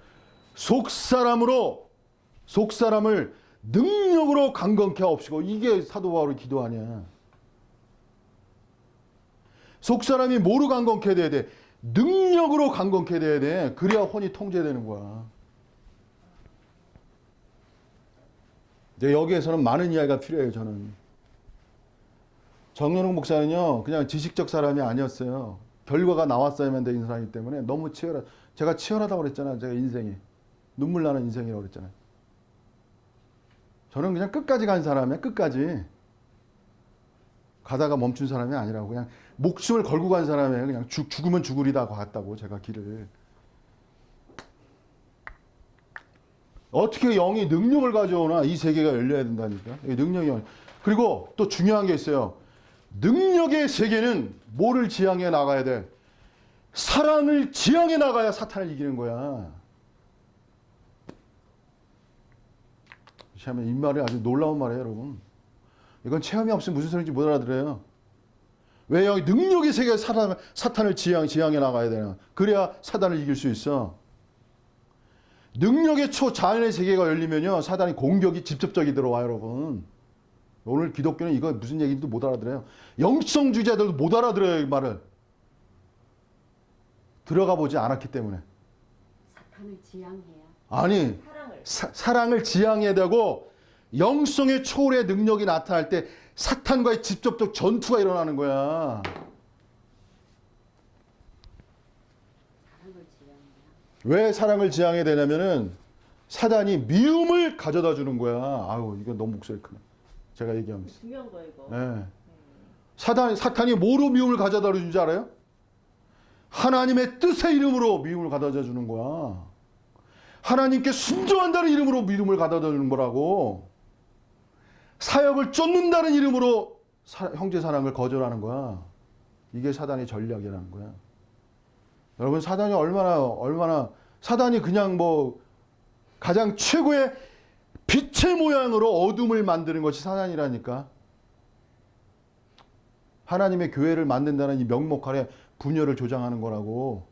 속사람을 능력으로 강건케 하옵시고. 이게 사도 바울의 기도 아니야. 속사람이 뭐로 강건케 돼야 돼? 능력으로 강건케 돼야 돼. 그래야 혼이 통제되는 거야. 이제 여기에서는 많은 이야기가 필요해요, 저는. 정연욱 목사는요, 그냥 지식적 사람이 아니었어요. 결과가 나왔어야만 되는 사람이기 때문에 너무 제가 치열하다고 그랬잖아요. 제가 인생이. 눈물 나는 인생이라고 그랬잖아요. 저는 그냥 끝까지 간 사람이야, 끝까지. 가다가 멈춘 사람이 아니라고. 그냥 목숨을 걸고 간 사람이에요. 그냥 죽으면 죽으리다 갔다고, 제가 길을. 어떻게 영이 능력을 가져오나? 이 세계가 열려야 된다니까. 능력이. 그리고 또 중요한 게 있어요. 능력의 세계는 뭐를 지향해 나가야 돼? 사랑을 지향해 나가야 사탄을 이기는 거야. 이 말이 아주 놀라운 말이에요, 여러분. 이건 체험이 없으면 무슨 소리인지 못 알아들어요. 왜 여기 능력의 세계에 사탄을 지향해 나가야 되나? 그래야 사탄을 이길 수 있어. 능력의 자연의 세계가 열리면요, 사단이 공격이 직접적이 들어와요, 여러분. 오늘 기독교는 이거 무슨 얘기인지도 못 알아들어요. 영성주의자들도 못 알아들어요, 이 말을. 들어가 보지 않았기 때문에. 사탄을 지향해야. 아니, 사랑을 지향해야 되고, 영성의 초월의 능력이 나타날 때 사탄과의 직접적 전투가 일어나는 거야. 사랑을 지향해야. 왜 사랑을 지향해야 되냐면은 사단이 미움을 가져다 주는 거야. 아유, 이거 너무 목소리 크네. 제가 얘기하면 있어. 중요한 거예요 이거. 네. 사탄이 뭐로 미움을 가져다 주는지 알아요? 하나님의 뜻의 이름으로 미움을 가져다 주는 거야. 하나님께 순종한다는 이름으로 미움을 가져다 주는 거라고. 사역을 쫓는다는 이름으로 형제 사랑을 거절하는 거야. 이게 사단의 전략이라는 거야. 여러분, 사단이 얼마나 사단이 그냥 뭐 가장 최고의 빛의 모양으로 어둠을 만드는 것이 사단이라니까. 하나님의 교회를 만든다는 이 명목 아래 분열을 조장하는 거라고.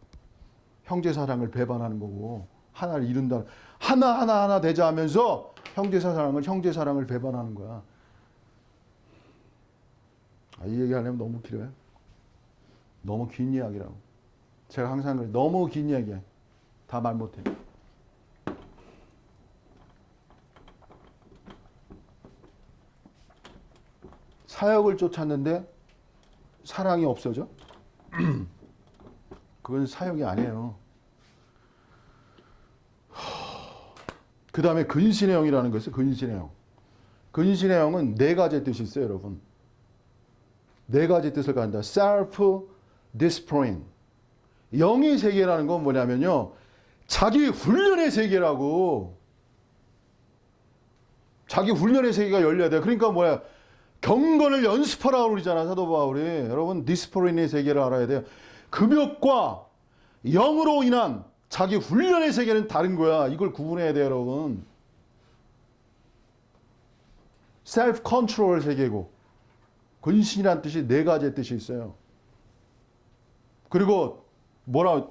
형제 사랑을 배반하는 거고, 하나를 이룬다. 하나 되자 하면서 형제 사랑을 배반하는 거야. 이 얘기하려면 너무 길어요. 너무 긴 이야기라고. 제가 항상 그래. 너무 긴 이야기야. 다 말 못해. 사역을 쫓았는데 사랑이 없어져? 그건 사역이 아니에요. 그 다음에 근신의 영이라는 거 있어요. 근신의 영. 근신의 영은 네 가지 뜻이 있어요, 여러분. 네 가지 뜻을 갖는다. self-discipline. 영의 세계라는 건 뭐냐면요. 자기 훈련의 세계라고. 자기 훈련의 세계가 열려야 돼요. 그러니까 뭐야. 경건을 연습하라고 그러잖아, 사도 바울이. 여러분, 디스플레인의 세계를 알아야 돼요. 금욕과 영으로 인한 자기 훈련의 세계는 다른 거야. 이걸 구분해야 돼요, 여러분. 셀프 컨트롤 세계고, 근신이라는 뜻이 네 가지의 뜻이 있어요. 그리고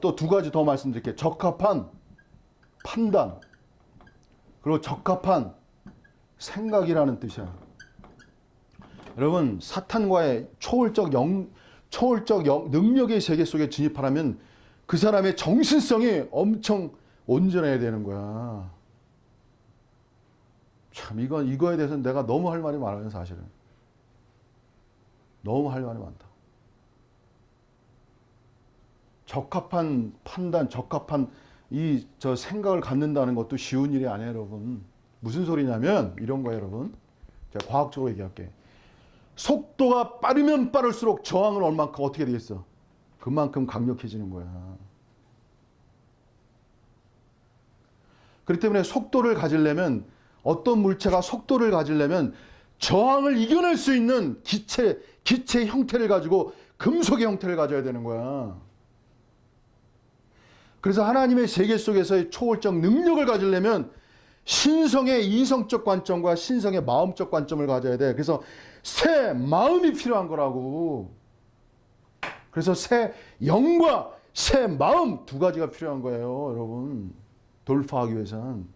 또 두 가지 더 말씀드릴게요. 적합한 판단, 그리고 적합한 생각이라는 뜻이야. 여러분, 사탄과의 초월적 능력의 세계 속에 진입하려면 그 사람의 정신성이 엄청 온전해야 되는 거야. 참, 이거에 대해서는 내가 너무 할 말이 많아요, 사실은. 너무 할 말이 많다. 적합한 판단, 적합한 저 생각을 갖는다는 것도 쉬운 일이 아니에요, 여러분. 무슨 소리냐면 이런 거예요, 여러분. 제가 과학적으로 얘기할게. 속도가 빠르면 빠를수록 저항은 얼만큼 어떻게 되겠어? 그만큼 강력해지는 거야. 그렇기 때문에 속도를 가지려면, 어떤 물체가 속도를 가지려면 저항을 이겨낼 수 있는 기체의 형태를 가지고 금속의 형태를 가져야 되는 거야. 그래서 하나님의 세계 속에서의 초월적 능력을 가지려면 신성의 이성적 관점과 신성의 마음적 관점을 가져야 돼. 그래서 새 마음이 필요한 거라고. 그래서 새 영과 새 마음 두 가지가 필요한 거예요, 여러분. 돌파하기 위해서는.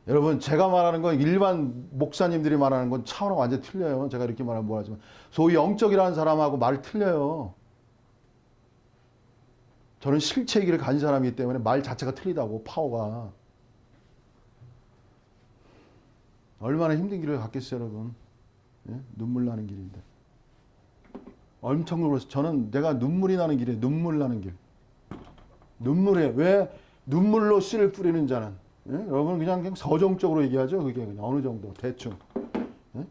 여러분, 제가 말하는 건 일반 목사님들이 말하는 건 차원이 완전히 틀려요. 제가 이렇게 말하면 뭐하지만 소위 영적이라는 사람하고 말이 틀려요. 저는 실체의 길을 가진 사람이기 때문에 말 자체가 틀리다고, 파워가. 얼마나 힘든 길을 갔겠어요, 여러분. 예? 눈물 나는 길인데. 엄청 놀랐어요. 저는 내가 눈물이 나는 길이에요. 눈물 나는 길. 눈물에, 왜 눈물로 씨를 뿌리는 자는. 예? 여러분, 그냥 서정적으로 얘기하죠. 그게 그냥 어느 정도, 대충. 예?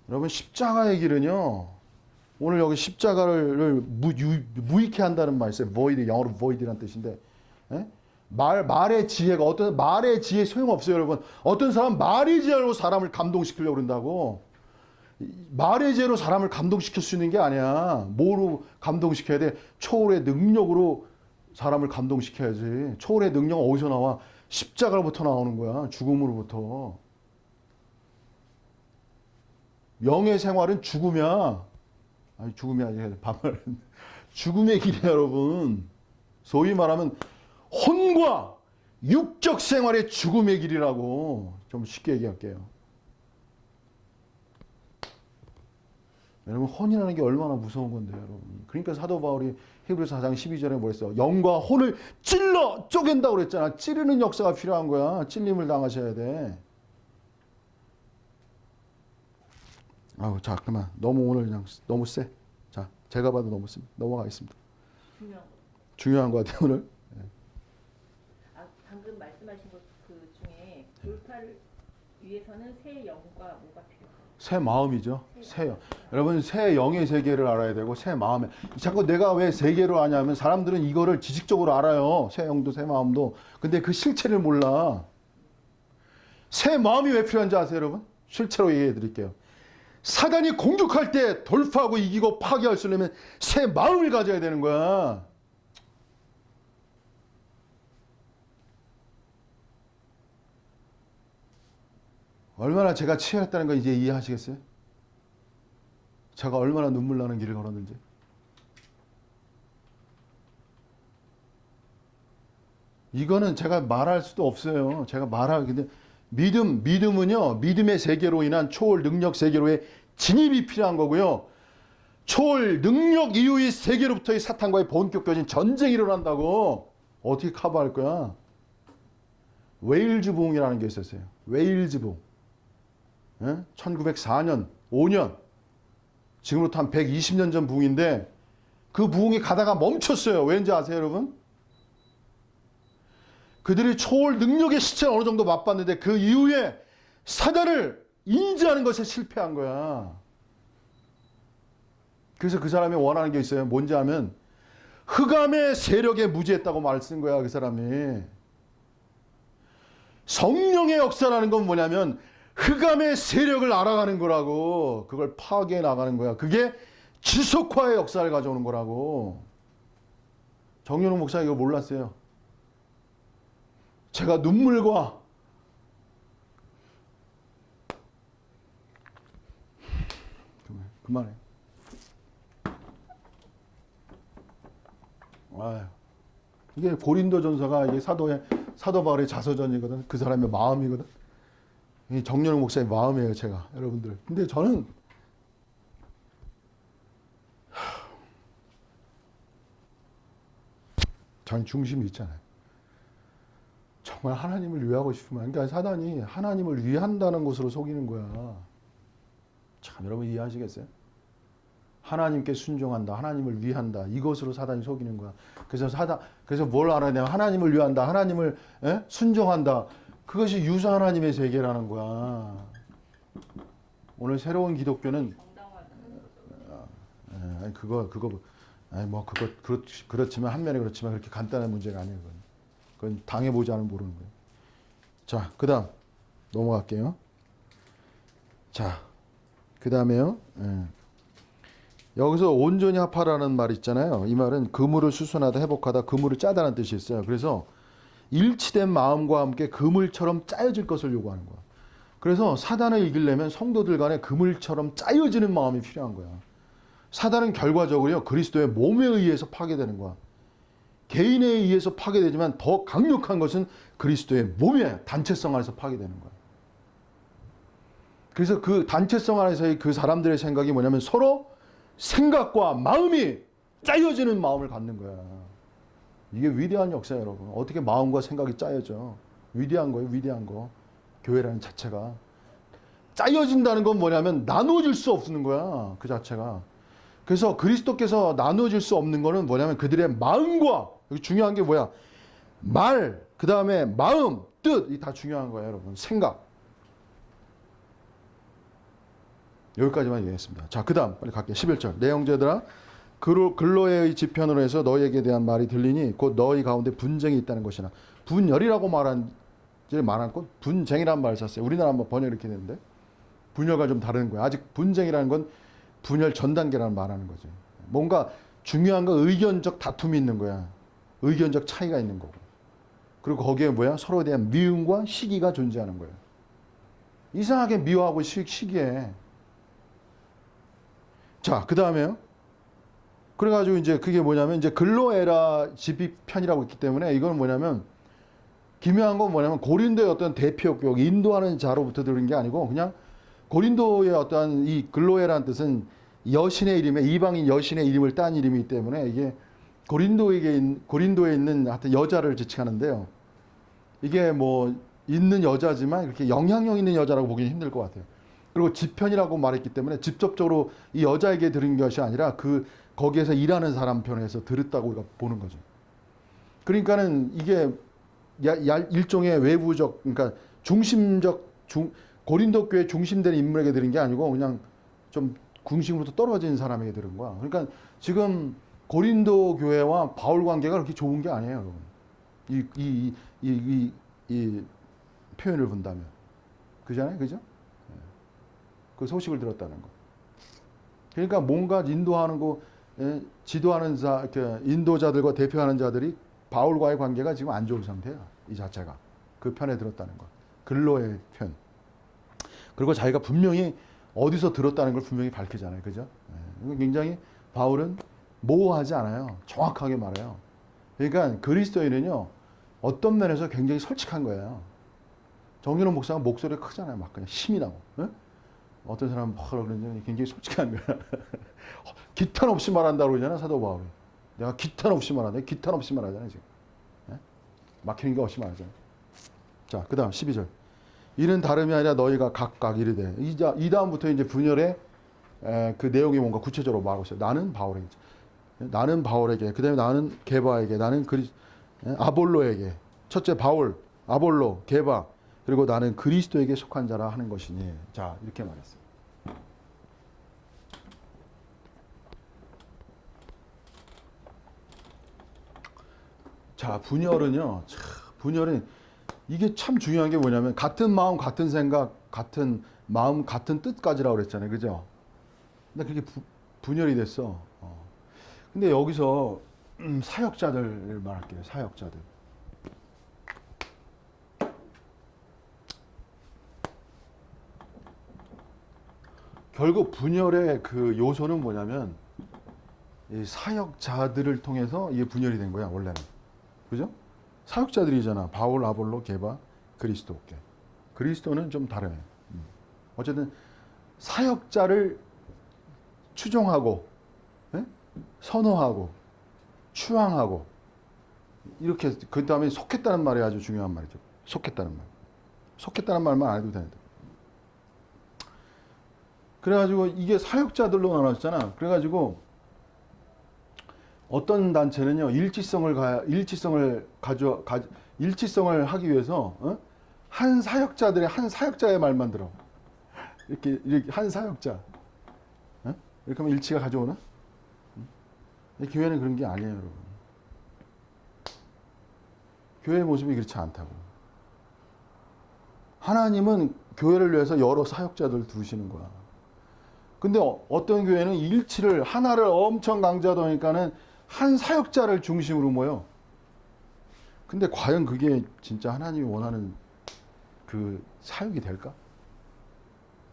여러분, 십자가의 길은요, 오늘 여기 십자가를 무익해 한다는 말이 있어요. void, 영어로 void이라는 뜻인데. 예? 말의 지혜가, 어떤 말의 지혜 소용없어요, 여러분. 어떤 사람 말의 지혜로 사람을 감동시키려고 그런다고. 말의 지혜로 사람을 감동시킬 수 있는 게 아니야. 뭐로 감동시켜야 돼? 초월의 능력으로 사람을 감동시켜야지. 초월의 능력은 어디서 나와? 십자가로부터 나오는 거야. 죽음으로부터. 영의 생활은 죽음이야. 아니, 죽음이 아니라 반말은 죽음의 길이야, 여러분. 소위 말하면 혼과 육적 생활의 죽음의 길이라고. 좀 쉽게 얘기할게요. 여러분, 혼이라는 게 얼마나 무서운 건데요, 여러분. 그러니까 사도 바울이 히브리서 4장 12절에 뭐랬어? 영과 혼을 찔러 쪼갠다고 그랬잖아. 찌르는 역사가 필요한 거야. 찔림을 당하셔야 돼. 아우, 자, 그만. 너무 오늘 그냥 너무 세. 자, 제가 봐도 너무 세. 넘어가겠습니다. 중요한 거. 중요한 것 같아요, 오늘. 아, 방금 말씀하신 것 그 중에 돌파를 위해서는 새 영과 뭐가 필요해요? 새 마음이죠. 새 영. 여러분, 새 영의 세계를 알아야 되고, 새 마음에. 자꾸 내가 왜 세계로 아냐면, 사람들은 이거를 지식적으로 알아요. 새 영도, 새 마음도. 근데 그 실체를 몰라. 새 마음이 왜 필요한지 아세요, 여러분? 실체로 얘기해 드릴게요. 사단이 공격할 때 돌파하고 이기고 파괴할 수 있려면 새 마음을 가져야 되는 거야. 얼마나 제가 치열했다는 거 이제 이해하시겠어요? 제가 얼마나 눈물 나는 길을 걸었는지. 이거는 제가 말할 수도 없어요. 제가 근데 믿음은요, 믿음의 세계로 인한 초월 능력 세계로의 진입이 필요한 거고요. 초월 능력 이후의 세계로부터의 사탄과의 본격적인 전쟁이 일어난다고. 어떻게 커버할 거야? 웨일즈 부흥이라는 게 있었어요. 웨일즈 부흥. 1904년, 5년. 지금부터 한 120년 전 부흥인데 그 부흥이 가다가 멈췄어요. 왠지 아세요, 여러분? 그들이 초월 능력의 시체를 어느 정도 맛봤는데 그 이후에 사단을 인지하는 것에 실패한 거야. 그래서 그 사람이 원하는 게 있어요. 뭔지 하면 흑암의 세력에 무지했다고 말 쓴 거야, 그 사람이. 성령의 역사라는 건 뭐냐면 흑암의 세력을 알아가는 거라고. 그걸 파괴해 나가는 거야. 그게 지속화의 역사를 가져오는 거라고. 정연욱 목사 이거 몰랐어요. 제가 눈물과 그만해. 아유. 이게 고린도전서가 이게 사도 바울의 자서전이거든. 그 사람의 마음이거든. 이 정연욱 목사의 마음이에요, 제가 여러분들. 근데 저는 중심이 있잖아요. 정말 하나님을 위하고 싶으면, 그러니까 사단이 하나님을 위한다는 것으로 속이는 거야. 참 여러분 이해하시겠어요? 하나님께 순종한다, 하나님을 위한다, 이것으로 사단이 속이는 거야. 그래서 뭘 알아야 돼요? 하나님을 위한다, 하나님을 순종한다. 그것이 유사 하나님의 세계라는 거야. 오늘 새로운 기독교는 그렇지만 한면에 그렇지만 그렇게 간단한 문제가 아니에요. 그건 당해보지 않으면 모르는 거예요. 자, 그 다음 넘어갈게요. 자, 그 다음에요. 여기서 온전히 합하라는 말 있잖아요. 이 말은 그물을 수선하다, 회복하다, 그물을 짜다는 뜻이 있어요. 그래서 일치된 마음과 함께 그물처럼 짜여질 것을 요구하는 거야. 그래서 사단을 이기려면 성도들 간에 그물처럼 짜여지는 마음이 필요한 거야. 사단은 결과적으로 그리스도의 몸에 의해서 파괴되는 거야. 개인에 의해서 파괴되지만 더 강력한 것은 그리스도의 몸의 단체성 안에서 파괴되는 거야. 그래서 그 단체성 안에서의 그 사람들의 생각이 뭐냐면 서로 생각과 마음이 짜여지는 마음을 갖는 거야. 이게 위대한 역사예요, 여러분. 어떻게 마음과 생각이 짜여져? 위대한 거예요, 위대한 거. 교회라는 자체가. 짜여진다는 건 뭐냐면 나누어질 수 없는 거야, 그 자체가. 그래서 그리스도께서 나누어질 수 없는 거는 뭐냐면 그들의 마음과, 여기 중요한 게 뭐야? 말, 그 다음에 마음, 뜻, 이 다 중요한 거예요, 여러분. 생각. 여기까지만 얘기했습니다. 자, 그 다음 빨리 갈게요. 11절. 내 형제들아, 근로의 지편으로 해서 너희에게 대한 말이 들리니 곧 너희 가운데 분쟁이 있다는 것이나. 분열이라고 말한 것, 분쟁이라는 말을 썼어요. 우리나라 한번 번역 이렇게 되는데 분열과 좀 다른 거예요. 아직 분쟁이라는 건 분열 전 단계라는 말하는 거지. 뭔가 중요한 건 의견적 다툼이 있는 거야. 의견적 차이가 있는 거고. 그리고 거기에 뭐야? 서로에 대한 미움과 시기가 존재하는 거예요. 이상하게 미워하고 시기해. 자, 그 다음에요. 그래가지고 이제 그게 뭐냐면 이제 근로에라 지비편이라고 있기 때문에 이건 뭐냐면 기묘한 건 뭐냐면 고린도의 어떤 대표격, 인도하는 자로부터 들은 게 아니고 그냥 고린도의 어떠한 이 근로에라는 뜻은 여신의 이름에 이방인 여신의 이름을 딴 이름이기 때문에 이게 고린도에 있는 하여튼 여자를 지칭하는데요. 이게 뭐 있는 여자지만 이렇게 영향력 있는 여자라고 보기는 힘들 것 같아요. 그리고 지편이라고 말했기 때문에 직접적으로 이 여자에게 들은 것이 아니라 그 거기에서 일하는 사람 편에서 들었다고 우리가 보는 거죠. 그러니까는 이게 일종의 외부적, 그러니까 고린도 교회 중심되는 인물에게 들은 게 아니고 그냥 좀 궁심으로부터 떨어진 사람에게 들은 거야. 그러니까 지금 고린도 교회와 바울 관계가 그렇게 좋은 게 아니에요, 여러분. 이 표현을 본다면. 그잖아요, 그죠? 그 소식을 들었다는 거. 그러니까 뭔가 인도하는 거, 지도하는 자, 인도자들과 대표하는 자들이 바울과의 관계가 지금 안 좋은 상태야. 이 자체가. 그 편에 들었다는 거. 근로의 편. 그리고 자기가 분명히 어디서 들었다는 걸 분명히 밝히잖아요. 그죠? 굉장히 바울은 모호하지 않아요. 정확하게 말해요. 그러니까 그리스도인은요, 어떤 면에서 굉장히 솔직한 거예요. 정윤호 목사가 목소리가 크잖아요. 막 그냥 힘이 나고. 어떤 사람은 뭐라 그러는지 굉장히 솔직한 거야. 기탄 없이 말한다고 그러잖아, 사도 바울이. 내가 기탄 없이 말한다. 기탄 없이 말하잖아요, 지금. 막히는 게 없이 말하잖아요. 자, 그 다음 12절. 이는 다름이 아니라 너희가 각각 이르되. 이 다음부터 이제 분열의 그 내용이 뭔가 구체적으로 말하고 있어요. 나는 바울에게. 나는 바울에게. 그 다음에 나는 게바에게. 나는 아볼로에게. 첫째 바울, 아볼로, 게바. 그리고 나는 그리스도에게 속한 자라 하는 것이니. 자, 이렇게 말했어요. 자, 분열은요. 분열은 이게 참 중요한 게 뭐냐면 같은 마음, 같은 생각, 같은 마음, 같은 뜻까지라고 그랬잖아요. 그죠? 근데 그게 분열이 됐어. 근데 여기서 사역자들을 말할게요. 사역자들. 결국 분열의 그 요소는 뭐냐면 이 사역자들을 통해서 이게 분열이 된 거야, 원래는. 그죠? 사역자들이잖아. 바울, 아볼로, 게바, 그리스도. 그리스도는 좀 다르네. 어쨌든 사역자를 추종하고, 선호하고, 추앙하고, 이렇게 그 다음에 속했다는 말이 아주 중요한 말이죠. 속했다는 말. 속했다는 말만 안 해도 되는데. 그래가지고 이게 사역자들로 나눴잖아. 그래가지고 어떤 단체는요 일치성을 하기 위해서 한 사역자의 말만 들어. 이렇게 한 사역자. 이렇게 하면 일치가 가져오나? 교회는 그런 게 아니에요, 여러분. 교회의 모습이 그렇지 않다고. 하나님은 교회를 위해서 여러 사역자들 두시는 거야. 근데 어떤 교회는 일치를 하나를 엄청 강조하다 보니까는 한 사역자를 중심으로 모여. 근데 과연 그게 진짜 하나님이 원하는 그 사역이 될까?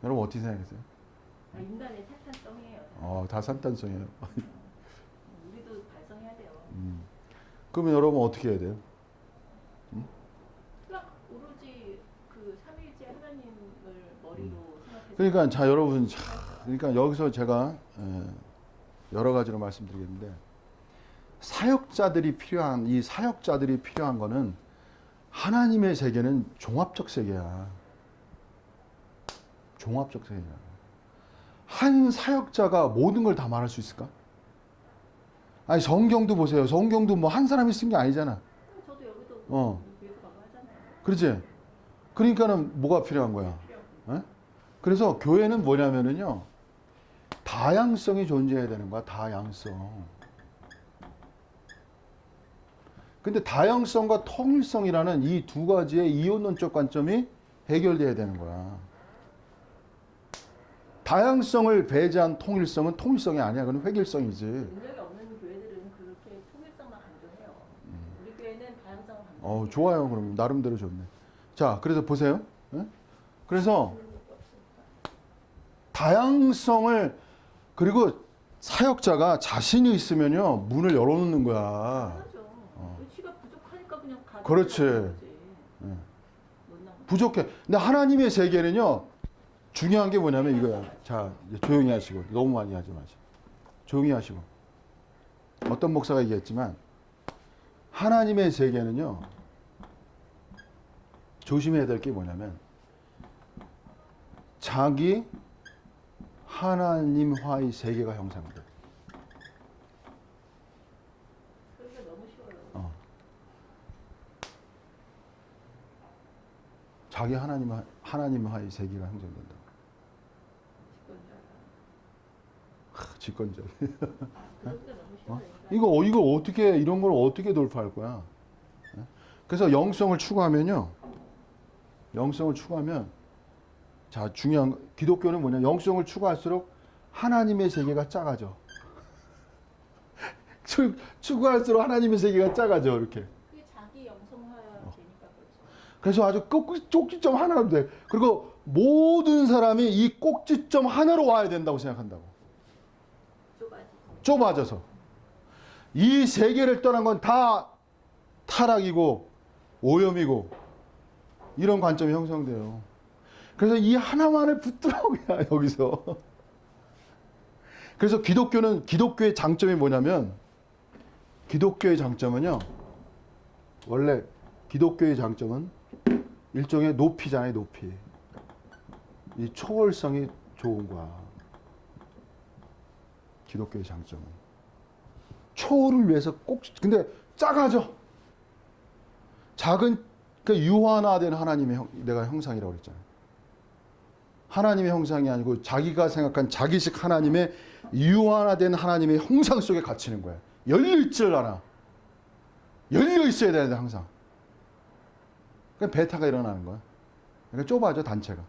여러분 어떻게 생각하세요? 인간의 사탄성이에요. 다 산탄성이에요. 우리도 발성해야 돼요. 그러면 여러분 어떻게 해야 돼요? 그냥 오로지 그 삼위일체 하나님을 머리로 생각해서. 그러니까 자 여러분, 그러니까 여기서 제가 여러 가지로 말씀드리겠는데 사역자들이 필요한 거는 하나님의 세계는 종합적 세계야. 종합적 세계야. 한 사역자가 모든 걸 다 말할 수 있을까? 아니 성경도 보세요. 성경도 뭐 한 사람이 쓴 게 아니잖아. 저도 여기도 위에서 가고 하잖아요. 그렇지? 그러니까는 뭐가 필요한 거야? 그래서 교회는 뭐냐면은요 다양성이 존재해야 되는 거야. 다양성. 근데 다양성과 통일성이라는 이 두 가지의 이원론적 관점이 해결돼야 되는 거야. 다양성을 배제한 통일성은 통일성이 아니야. 그건 획일성이지. 능력이 없는 교회들은 그렇게 통일성만 강조해요. 우리 교회는 다양성을 강조해요. 좋아요. 그럼 나름대로 좋네. 자, 그래서 보세요. 그래서 다양성을 그리고 사역자가 자신이 있으면요 문을 열어놓는 거야. 그렇죠. 의지가 부족하니까 그냥 가는 그렇지. 부족해. 근데 하나님의 세계는요 중요한 게 뭐냐면 이거야. 자, 이제 조용히 하시고 너무 많이 하지 마시고 조용히 하시고. 어떤 목사가 얘기했지만 하나님의 세계는요 조심해야 될 게 뭐냐면 자기 하나님과의 세계가 형성돼. 그러니까 너무 쉬워요. 자기 하나님과의 세계가 형성된다. 직권자. 직관적. 그러니까 너무 쉬워요. 이거 어떻게 이런 걸 어떻게 돌파할 거야? 그래서 영성을 추구하면요. 영성을 추구하면 자 중요한 기독교는 뭐냐? 영성을 추구할수록 하나님의 세계가 작아져. 추구할수록 하나님의 세계가 작아져 이렇게. 그게 자기 영성화되니까 그렇죠. 그래서 아주 꼭지점 하나로 돼. 그리고 모든 사람이 이 꼭지점 하나로 와야 된다고 생각한다고. 좁아져서. 이 세계를 떠난 건 다 타락이고 오염이고 이런 관점이 형성돼요. 그래서 이 하나만을 붙들어 그냥 여기서. 그래서 기독교의 장점이 뭐냐면 기독교의 장점은요. 원래 기독교의 장점은 일종의 높이잖아요. 높이. 이 초월성이 좋은 거야. 기독교의 장점은. 초월을 위해서 근데 작아져. 작은, 유한화된 하나님의 내가 형상이라고 그랬잖아요. 하나님의 형상이 아니고 자기가 생각한 자기식 하나님의 유한화된 하나님의 형상 속에 갇히는 거야. 열려있지를 않아. 열려있어야 되는데 항상. 그러니까 베타가 일어나는 거야. 그러니까 좁아져 단체가.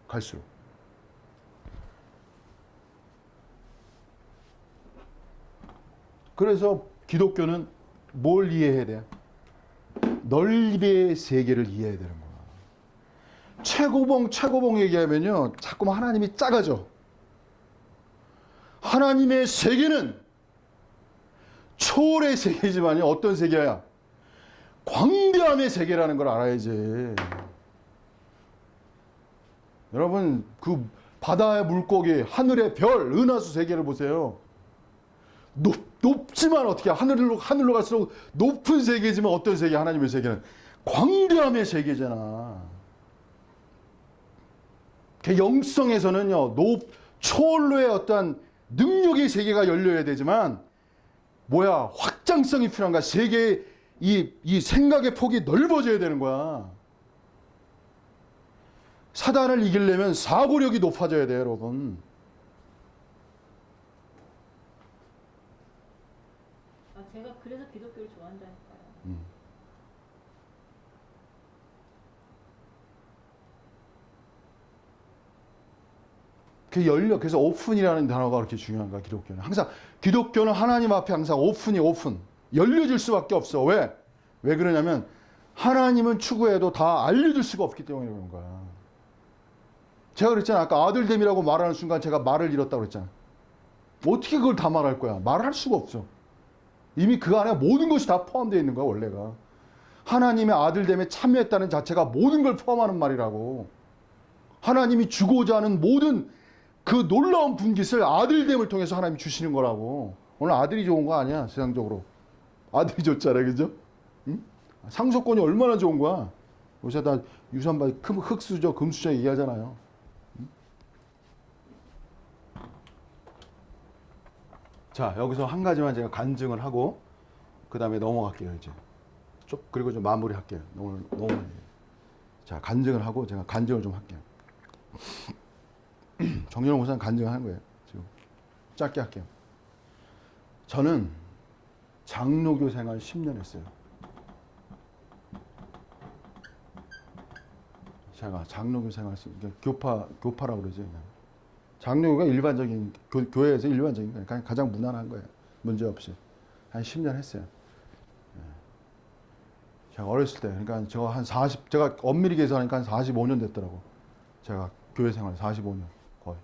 갈수록. 그래서 기독교는 뭘 이해해야 돼? 넓이의 세계를 이해해야 되는 거야. 최고봉 얘기하면요. 자꾸만 하나님이 작아져. 하나님의 세계는 초월의 세계지만요. 어떤 세계야? 광대함의 세계라는 걸 알아야지. 여러분 그 바다의 물고기, 하늘의 별, 은하수 세계를 보세요. 높지만 어떻게 하늘로 갈수록 높은 세계지만 어떤 세계? 하나님의 세계는 광대함의 세계잖아. 그 영성에서는요, 초월로의 어떤 능력의 세계가 열려야 되지만 뭐야? 확장성이 필요한 거야. 세계의 이 생각의 폭이 넓어져야 되는 거야. 사단을 이기려면 사고력이 높아져야 돼요, 여러분. 제가 그래서 기독교를 좋아한다니까요. 그래서 오픈이라는 단어가 그렇게 중요한 거야, 기독교는. 항상, 기독교는 하나님 앞에 항상 오픈. 열려질 수밖에 없어. 왜? 왜 그러냐면, 하나님은 추구해도 다 알려줄 수가 없기 때문에 그런 거야. 제가 그랬잖아. 아까 아들됨이라고 말하는 순간 제가 말을 잃었다고 그랬잖아. 어떻게 그걸 다 말할 거야? 말을 할 수가 없어. 이미 그 안에 모든 것이 다 포함되어 있는 거야, 원래가. 하나님의 아들됨에 참여했다는 자체가 모든 걸 포함하는 말이라고. 하나님이 주고자 하는 모든 그 놀라운 분깃을 아들됨을 통해서 하나님이 주시는 거라고. 오늘 아들이 좋은 거 아니야, 세상적으로. 아들이 좋잖아, 그죠? 응? 상속권이 얼마나 좋은 거야. 요새 다 유산받이 흑수저, 금수저 얘기하잖아요. 응? 자, 여기서 한 가지만 제가 간증을 하고 그 다음에 넘어갈게요, 이제. 그리고 좀 마무리할게요. 너무 자, 간증을 하고 제가 간증을 좀 할게요. 정연호 목사는 간증을 하는 거예요. 지금 짧게 할게요. 저는 장로교 생활 10년 했어요. 제가 장로교 생활 교파라고 그러죠. 그냥. 장로교가 일반적인 교회에서 일반적인 거예요. 그냥 가장 무난한 거예요. 문제 없이 한 10년 했어요. 제가 어렸을 때, 그러니까 제가 엄밀히 계산하니까 한 45년 됐더라고. 제가 교회 생활 45년 거의.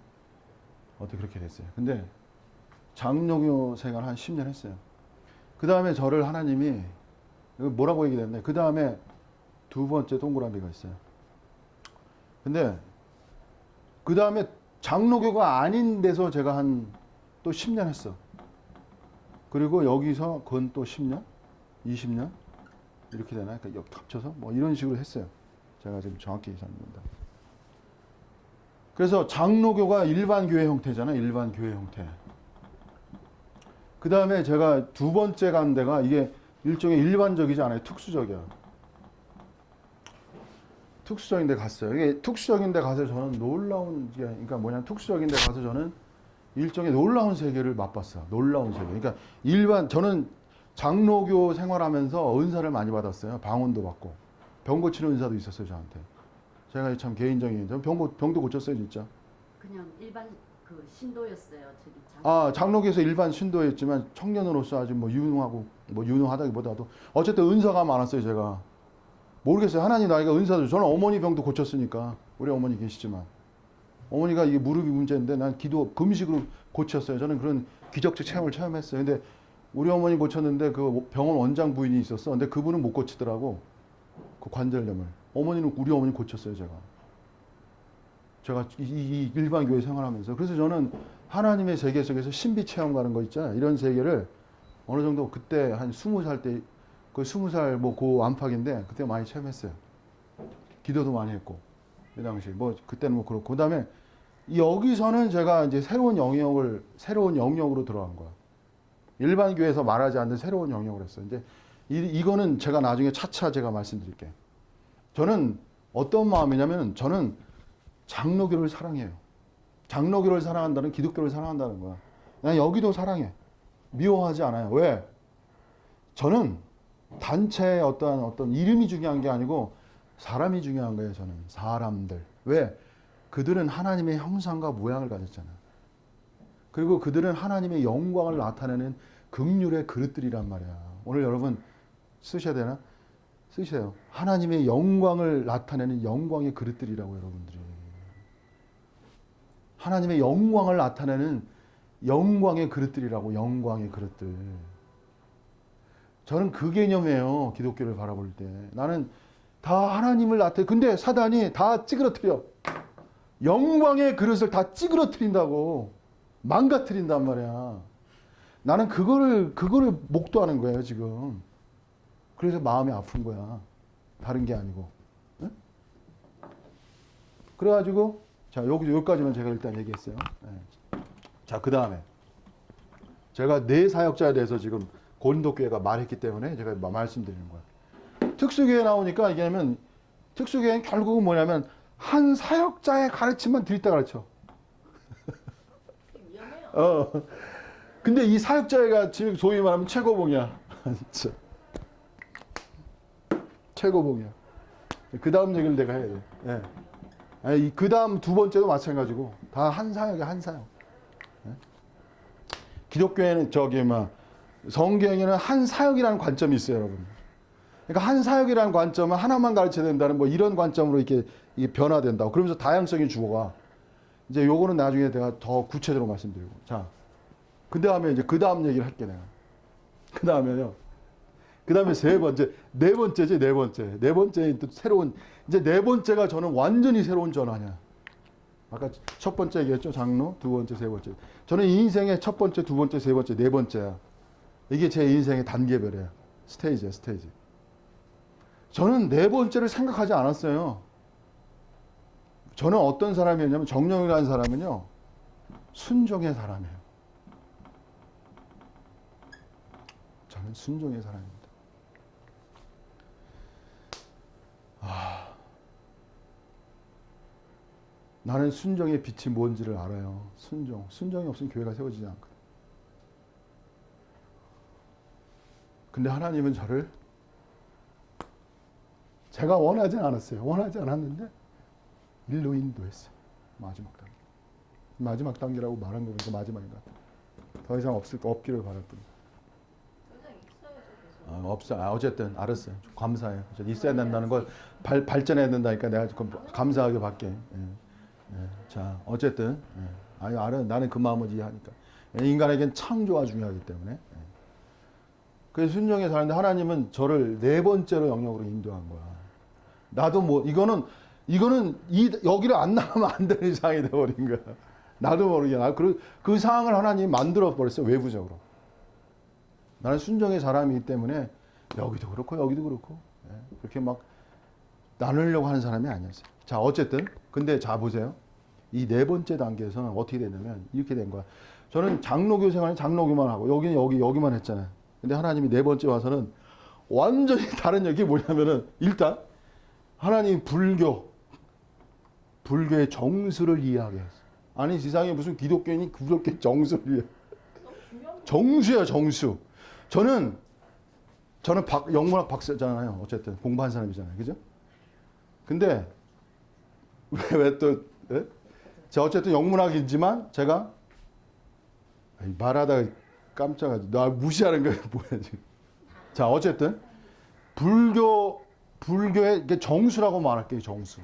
어떻게 그렇게 됐어요. 근데 장로교 생활 한 10년 했어요. 그 다음에 저를 하나님이 뭐라고 얘기했는데 그 다음에 두 번째 동그라미가 있어요. 근데 그 다음에 장로교가 아닌 데서 제가 또 10년 했어. 그리고 여기서 그건 또 10년? 20년? 이렇게 되나? 그러니까 합쳐서 뭐 이런 식으로 했어요. 제가 지금 정확히 계산합니다. 그래서 장로교가 일반 교회 형태잖아요. 일반 교회 형태. 그 다음에 제가 두 번째 간 데가 이게 일종의 일반적이지 않아요. 특수적이야. 특수적인 데 갔어요. 이게 특수적인 데 가서 저는 놀라운, 그러니까 뭐냐면 특수적인 데 가서 저는 일종의 놀라운 세계를 맛봤어요. 놀라운 세계. 그러니까 저는 장로교 생활하면서 은사를 많이 받았어요. 방언도 받고. 병 고치는 은사도 있었어요, 저한테. 제가 참 개인적인, 저는 병도 고쳤어요, 진짜. 그냥 일반 그 신도였어요. 저기 장로교에서 일반 신도였지만 청년으로서 아주 뭐 유능하고, 뭐 유능하다기보다도 어쨌든 은사가 많았어요, 제가. 모르겠어요. 하나님 나이가 은사도, 저는 어머니 병도 고쳤으니까. 우리 어머니 계시지만. 어머니가 이게 무릎이 문제인데 난 금식으로 고쳤어요. 저는 그런 기적적 체험을 체험했어요. 근데 우리 어머니 고쳤는데 그 병원 원장 부인이 있었어. 근데 그분은 못 고치더라고. 그 관절염을. 우리 어머니 고쳤어요, 제가 이 일반 교회 생활하면서. 그래서 저는 하나님의 세계 속에서 신비 체험 가는 거 있잖아요. 이런 세계를 어느 정도 그때 한 20살 때, 그 20살 뭐 고 안팎인데 그때 많이 체험했어요. 기도도 많이 했고. 그 당시 뭐 그때는 뭐 그렇고. 그다음에 여기서는 제가 이제 새로운 영역으로 들어간 거야. 일반 교회에서 말하지 않는 새로운 영역을 했어요. 이제 이거는 제가 나중에 차차 제가 말씀드릴게요. 저는 어떤 마음이냐면 저는 장로교를 사랑해요. 장로교를 사랑한다는, 기독교를 사랑한다는 거야. 난 여기도 사랑해. 미워하지 않아요. 왜? 저는 단체의 어떤 이름이 중요한 게 아니고 사람이 중요한 거예요. 저는 사람들. 왜? 그들은 하나님의 형상과 모양을 가졌잖아요. 그리고 그들은 하나님의 영광을 나타내는 긍휼의 그릇들이란 말이야. 오늘 여러분 쓰셔야 되나? 쓰세요. 하나님의 영광을 나타내는 영광의 그릇들이라고, 여러분들이. 하나님의 영광을 나타내는 영광의 그릇들이라고. 영광의 그릇들. 저는 그 개념이에요. 기독교를 바라볼 때. 나는 다 하나님을 근데 사단이 다 찌그러뜨려. 영광의 그릇을 다 찌그러뜨린다고. 망가뜨린단 말이야. 나는 그거를 목도하는 거예요, 지금. 그래서 마음이 아픈 거야. 다른 게 아니고. 응? 그래가지고, 자, 여기까지만 제가 일단 얘기했어요. 네. 자, 그 다음에. 제가 내 사역자에 대해서 지금 고린도교회가 말했기 때문에 제가 말씀드리는 거야. 특수교회 나오니까 이게냐면, 특수교회는 결국은 뭐냐면, 한 사역자의 가르침만 들이다 가르쳐. 위험해요. 근데 이 사역자가 지금 소위 말하면 최고봉이야. 진짜. 최고봉이야. 그 다음 얘기를 내가 해야 돼. 예. 아니, 그 다음 두 번째도 마찬가지고, 다 한 사역이야, 한 사역. 예? 기독교에는 성경에는 한 사역이라는 관점이 있어요, 여러분. 그러니까 한 사역이라는 관점은 하나만 가르쳐야 된다는 뭐 이런 관점으로 이게 변화된다고. 그러면서 다양성이 죽어가. 이제 요거는 나중에 내가 더 구체적으로 말씀드리고. 자. 그 다음에 이제 그 다음 얘기를 할게, 내가. 그 다음에요. 그 다음에 네 번째지, 네 번째. 네 번째는 또 새로운, 이제 네 번째가 저는 완전히 새로운 전환이야. 아까 첫 번째 얘기했죠? 장로, 두 번째, 세 번째. 저는 이 인생의 첫 번째, 두 번째, 세 번째, 네 번째야. 이게 제 인생의 단계별이야. 스테이지야, 스테이지. 저는 네 번째를 생각하지 않았어요. 저는 어떤 사람이었냐면, 정령이라는 사람은요, 순종의 사람이에요. 저는 순종의 사람입니다. 나는 순종의 빛이 뭔지를 알아요. 순종이 없으면 교회가 세워지지 않거든. 근데 하나님은 저를, 제가 원하지 않았어요. 원하지 않았는데 일로 인도했어요. 마지막 단계. 마지막 단계라고 말한 거 보니까 마지막인 것 같아요. 더 이상 없기를 바랄 뿐이에요. 없어. 어쨌든 알았어요. 감사해요. 있어야 된다는 걸 발전해야 된다니까 내가 감사하게 받게. 자, 어쨌든 아니 알아. 나는 그 마음을 이해하니까. 인간에겐 창조가 중요하기 때문에. 그래서 순종에 사는데 하나님은 저를 네 번째로 영역으로 인도한 거야. 나도 뭐 이거는 여기를 안 나가면 안 되는 상황이 되어버린 거야. 나도 모르게 그 상황을 하나님이 만들어 버렸어요. 외부적으로. 나는 순종의 사람이기 때문에 여기도 그렇고 여기도 그렇고 그렇게 막 나누려고 하는 사람이 아니었어요. 자, 어쨌든 근데 자 보세요. 이 네 번째 단계에서는 어떻게 되냐면 이렇게 된 거야. 저는 장로교 생활은 장로교만 하고 여기는 여기만 했잖아요. 근데 하나님이 네 번째 와서는 완전히 다른 얘기 뭐냐면은 일단 하나님 불교의 정수를 이해하게 했어. 아니 세상에 무슨 기독교인이 그렇게 정수를 이해? 정수야 정수. 저는 영문학 박사잖아요. 어쨌든 공부한 사람이잖아요. 그죠? 근데 왜 또 제가 어쨌든 영문학이지만 제가 말하다가 깜짝이야. 나 무시하는 거야 뭐야 지금. 자 어쨌든 불교의 이게 정수라고 말할게요. 정수.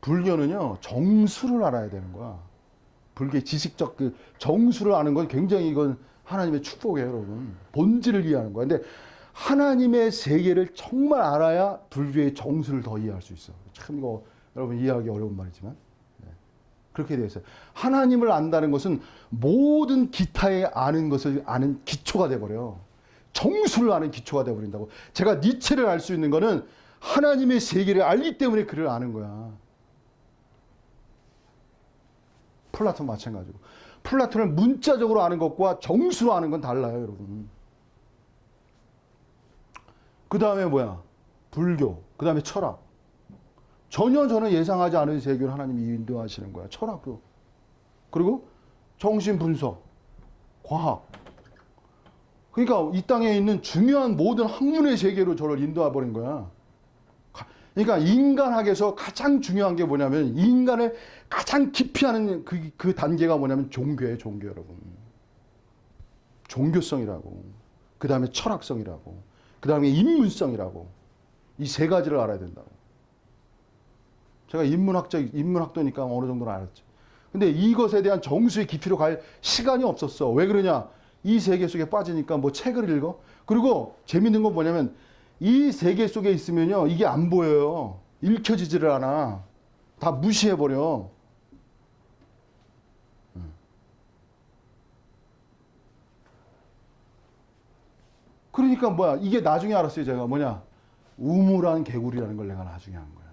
불교는요 정수를 알아야 되는 거야. 불교의 지식적 그 정수를 아는 건 굉장히 이건 하나님의 축복이에요, 여러분. 본질을 이해하는 거야. 근데 하나님의 세계를 정말 알아야 불교의 정수를 더 이해할 수 있어. 참 이거 여러분 이해하기 어려운 말이지만 그렇게 되어 있어요. 하나님을 안다는 것은 모든 기타에 아는 것을 아는 기초가 돼버려. 정수를 아는 기초가 돼버린다고. 제가 니체를 알 수 있는 거는 하나님의 세계를 알기 때문에 그를 아는 거야. 플라톤 마찬가지고. 플라톤을 문자적으로 아는 것과 정수로 아는 건 달라요, 여러분. 그 다음에 뭐야? 불교. 그 다음에 철학. 전혀 저는 예상하지 않은 세계를 하나님이 인도하시는 거야. 철학도. 그리고 정신분석, 과학. 그러니까 이 땅에 있는 중요한 모든 학문의 세계로 저를 인도해 버린 거야. 그러니까 인간학에서 가장 중요한 게 뭐냐면 인간을 가장 깊이 하는 그 단계가 뭐냐면 종교예요. 종교 여러분. 종교성이라고. 그 다음에 철학성이라고. 그 다음에 인문성이라고. 이 세 가지를 알아야 된다고. 제가 인문학도니까 어느 정도는 알았죠. 근데 이것에 대한 정수의 깊이로 갈 시간이 없었어. 왜 그러냐? 이 세계 속에 빠지니까 뭐 책을 읽어? 그리고 재밌는 건 뭐냐면 이 세계 속에 있으면요. 이게 안 보여요. 읽혀지지를 않아. 다 무시해버려. 그러니까 뭐야. 이게 나중에 알았어요. 제가 뭐냐. 우물한 개구리라는 걸 내가 나중에 한 거야.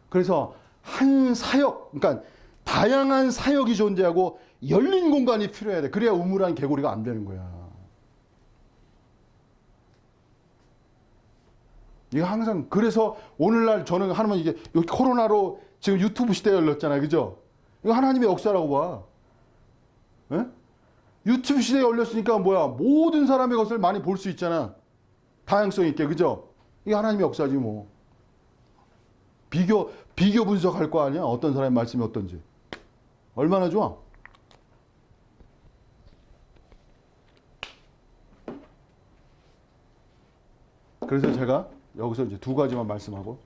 그래서 한 사역, 그러니까 다양한 사역이 존재하고 열린 공간이 필요해야 돼. 그래야 우물한 개구리가 안 되는 거야. 이거 항상 그래서 오늘날 저는 하나님 이게 코로나로 지금 유튜브 시대가 열렸잖아요. 그죠? 이거 하나님의 역사라고 봐. 에? 유튜브 시대에 열렸으니까 뭐야? 모든 사람의 것을 많이 볼 수 있잖아. 다양성 있게. 그죠? 이게 하나님의 역사지 뭐. 비교 분석할 거 아니야? 어떤 사람의 말씀이 어떤지. 얼마나 좋아? 그래서 제가 여기서 이제 두 가지만 말씀하고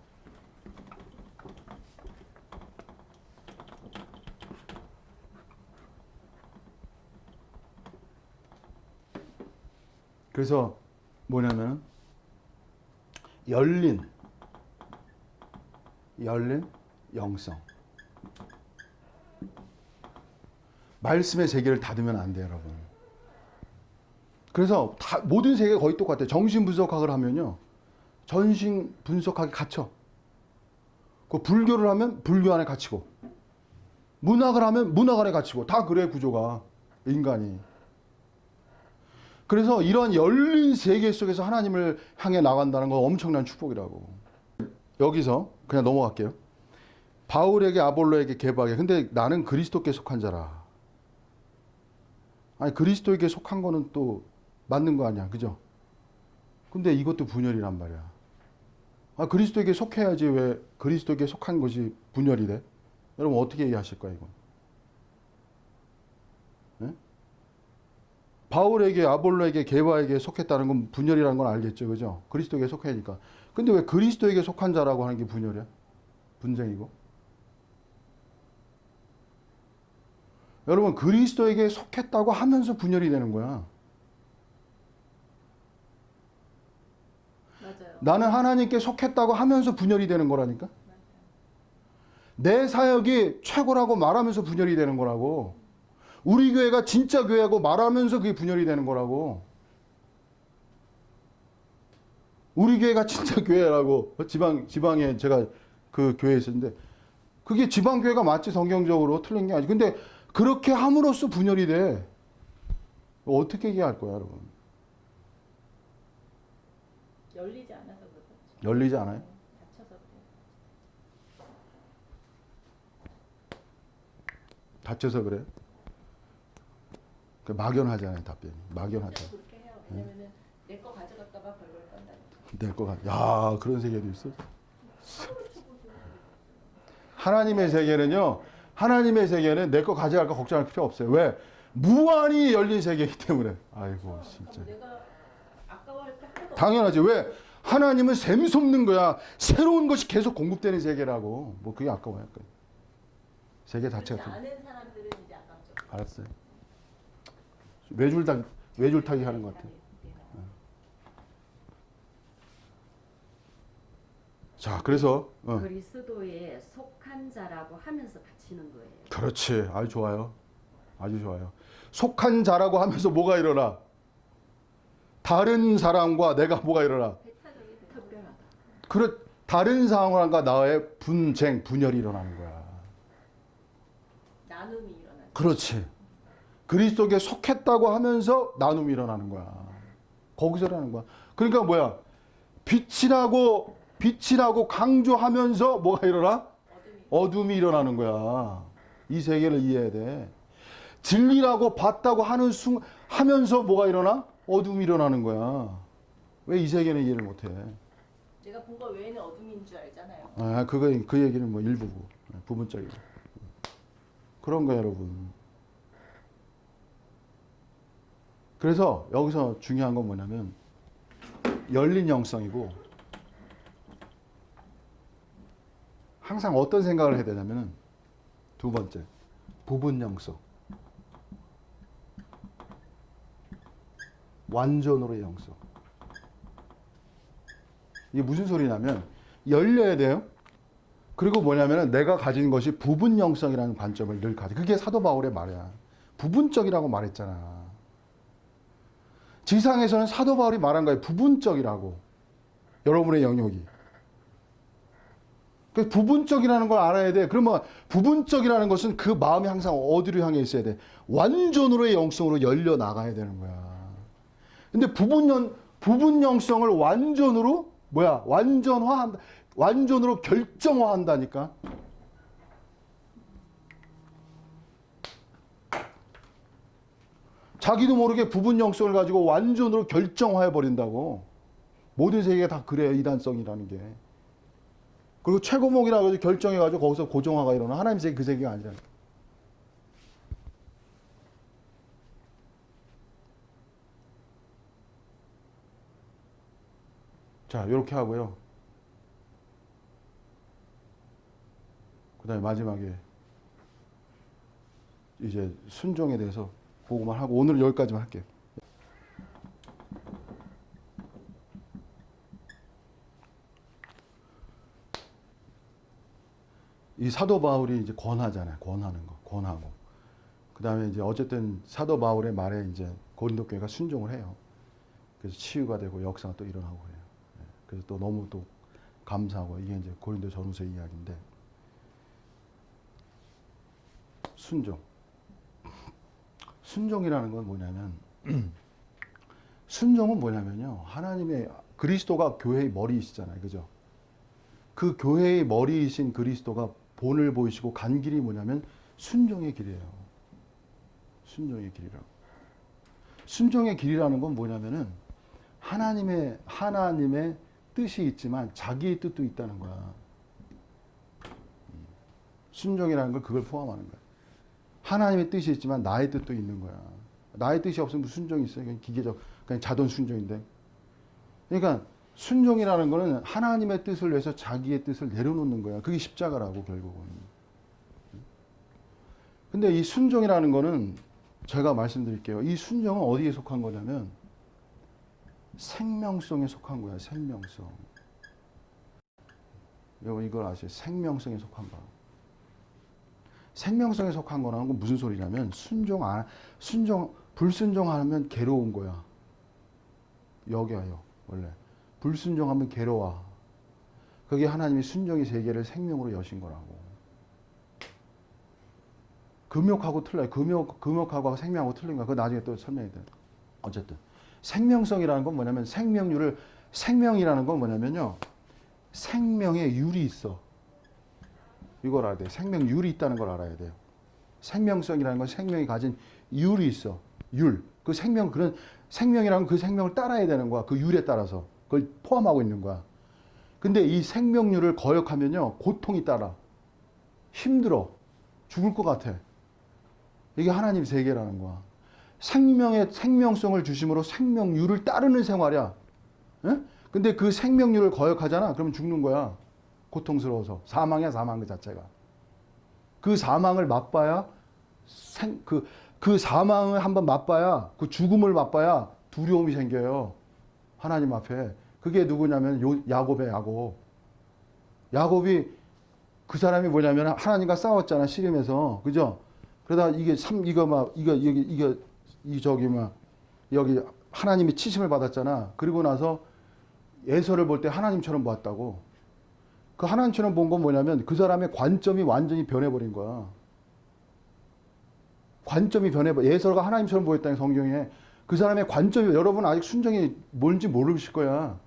그래서 뭐냐면 열린 영성. 말씀의 세계를 닫으면 안 돼요, 여러분. 그래서 모든 세계가 거의 똑같아요. 정신분석학을 하면요. 정신분석학에 갇혀. 그 불교를 하면 불교 안에 갇히고. 문학을 하면 문학 안에 갇히고. 다 그래, 구조가. 인간이. 그래서 이런 열린 세계 속에서 하나님을 향해 나간다는 건 엄청난 축복이라고. 여기서 그냥 넘어갈게요. 바울에게 아볼로에게 개바에게. 근데 나는 그리스도께 속한 자라. 아니 그리스도에게 속한 거는 또 맞는 거 아니야. 그죠? 근데 이것도 분열이란 말이야. 아 그리스도에게 속해야지 왜 그리스도에게 속한 것이 분열이 돼? 여러분 어떻게 이해하실 거야 이건? 네? 바울에게 아볼로에게 게바에게 속했다는 건 분열이라는 건 알겠죠. 그죠? 그리스도에게 속해야니까. 근데 왜 그리스도에게 속한 자라고 하는 게 분열이야? 분쟁이고. 여러분 그리스도에게 속했다고 하면서 분열이 되는 거야. 맞아요. 나는 하나님께 속했다고 하면서 분열이 되는 거라니까. 맞아요. 내 사역이 최고라고 말하면서 분열이 되는 거라고. 우리 교회가 진짜 교회고 말하면서 그게 분열이 되는 거라고. 우리 교회가 진짜 교회라고 지방에 제가 그 교회에 있었는데 그게 지방 교회가 맞지 성경적으로 틀린 게 아니지. 근데 그렇게 함으로써 분열이 돼. 어떻게 얘기할 거야, 여러분? 열리지 않아서 그렇죠. 열리지 않아요? 닫혀서 그래요. 다쳐서 그래? 그 막연하잖아요, 답변이. 막연하죠. 진짜 그렇게 해요. 왜냐면은 내 거 가져갈까봐 벌벌 떤다니까. 될 것 같아. 야, 그런 세계도 있어. 하나님의 세계는요, 하나님의 세계는 내 거 가져갈까 걱정할 필요 없어요. 왜? 무한히 열린 세계이기 때문에. 아이고, 진짜. 내가 아까워할 게 하나도 당연하지. 왜? 하나님은 샘솟는 거야. 새로운 것이 계속 공급되는 세계라고. 뭐 그게 아까워요. 세계 그렇지 자체가. 않은 사람들은 이제 아깝죠. 알았어요. 외줄타기 하는 것 같아요. 자, 그래서 그리스도에 속한 자라고 하면서 바치는 거예요. 그렇지. 아주 좋아요. 아주 좋아요. 속한 자라고 하면서 뭐가 일어나? 다른 사람과 내가 뭐가 일어나? 특별하다. 다른 사람과 나의 분쟁, 분열이 일어나는 거야. 나눔이 일어나죠. 그렇지. 그리스도께 속했다고 하면서 나눔이 일어나는 거야. 거기서 일어나는 거야. 그러니까 뭐야? 빛이라고 강조하면서 뭐가 일어나? 어둠이 일어나는 거야. 이 세계를 이해해야 돼. 진리라고 봤다고 하면서 뭐가 일어나? 어둠이 일어나는 거야. 왜 이 세계는 이해를 못해? 내가 본 거 외에는 어둠인 줄 알잖아요. 아, 그 얘기는 뭐 일부고 부분적이고 그런 거야, 여러분. 그래서 여기서 중요한 건 뭐냐면 열린 영성이고 항상 어떤 생각을 해야 되냐면은 두 번째 부분 영성, 완전으로의 영성. 이게 무슨 소리냐면 열려야 돼요. 그리고 뭐냐면은 내가 가진 것이 부분 영성이라는 관점을 늘 가져. 그게 사도 바울의 말이야. 부분적이라고 말했잖아. 지상에서는 사도 바울이 말한 거예요. 부분적이라고. 여러분의 영역이. 그 부분적이라는 걸 알아야 돼. 그러면 부분적이라는 것은 그 마음이 항상 어디로 향해 있어야 돼? 완전으로의 영성으로 열려 나가야 되는 거야. 근데 부분 영성을 완전으로 뭐야? 완전으로 결정화한다니까. 자기도 모르게 부분 영성을 가지고 완전으로 결정화해 버린다고. 모든 세계가 다 그래요. 이단성이라는 게. 그리고 최고목이라고 해서 결정해가지고 거기서 고정화가 일어나. 하나님 세계 그 세계가 아니잖아. 자, 이렇게 하고요. 그 다음에 마지막에 이제 순종에 대해서 보고만 하고 오늘은 여기까지만 할게요. 이 사도 바울이 이제 권하잖아요. 권하는 거, 권하고. 그 다음에 이제 어쨌든 사도 바울의 말에 이제 고린도 교회가 순종을 해요. 그래서 치유가 되고 역사가 또 일어나고 그래요. 그래서 또 너무 또 감사하고 이게 이제 고린도 전후서 이야기인데 순종. 순종이라는 건 뭐냐면 순종은 뭐냐면요. 하나님의 그리스도가 교회의 머리이시잖아요. 그죠? 그 교회의 머리이신 그리스도가 본을 보이시고 간 길이 뭐냐면 순종의 길이에요. 순종의 길이라고. 순종의 길이라는 건 뭐냐면은 하나님의 뜻이 있지만 자기의 뜻도 있다는 거야. 순종이라는 건 그걸 포함하는 거야. 하나님의 뜻이 있지만 나의 뜻도 있는 거야. 나의 뜻이 없으면 무슨 순종이 있어요? 그냥 기계적, 그냥 자동 순종인데. 그러니까 순종이라는 거는 하나님의 뜻을 위해서 자기의 뜻을 내려놓는 거야. 그게 십자가라고 결국은. 근데 이 순종이라는 거는 제가 말씀드릴게요. 이 순종은 어디에 속한 거냐면 생명성에 속한 거야. 생명성. 여러분 이걸 아세요? 생명성에 속한 거. 생명성에 속한 거라는 건 무슨 소리냐면 불순종하면 괴로운 거야. 여기요 원래. 불순종하면 괴로워. 그게 하나님이 순종의 세계를 생명으로 여신 거라고. 금욕하고 틀려요. 금욕하고 생명하고 틀린 거야. 그거 나중에 또 설명이 돼. 어쨌든 생명성이라는 건 뭐냐면 생명이라는 건 뭐냐면요. 생명에 율이 있어. 이걸 알아야 돼. 생명율이 있다는 걸 알아야 돼요. 생명성이라는 건 생명이 가진 율이 있어. 율. 그 그런 생명이라는 그 생명을 따라야 되는 거야. 그 율에 따라서. 그걸 포함하고 있는 거야. 근데 이 생명률을 거역하면요. 고통이 따라. 힘들어. 죽을 것 같아. 이게 하나님 세계라는 거야. 생명성을 주심으로 생명률을 따르는 생활이야. 에? 근데 그 생명률을 거역하잖아. 그러면 죽는 거야. 고통스러워서. 사망이야, 사망 그 자체가. 그 사망을 맛봐야 그 사망을 한번 맛봐야 그 죽음을 맛봐야 두려움이 생겨요. 하나님 앞에. 그게 누구냐면 야곱의 야곱. 야곱이 그 사람이 뭐냐면 하나님과 싸웠잖아. 씨름에서. 그죠? 그러다 여기 하나님이 치심을 받았잖아. 그리고 나서 에서를 볼 때 하나님처럼 보았다고. 그 하나님처럼 본 건 뭐냐면 그 사람의 관점이 완전히 변해버린 거야. 관점이 에서가 하나님처럼 보였다는 성경에. 그 사람의 관점이, 여러분 아직 순종이 뭔지 모르실 거야.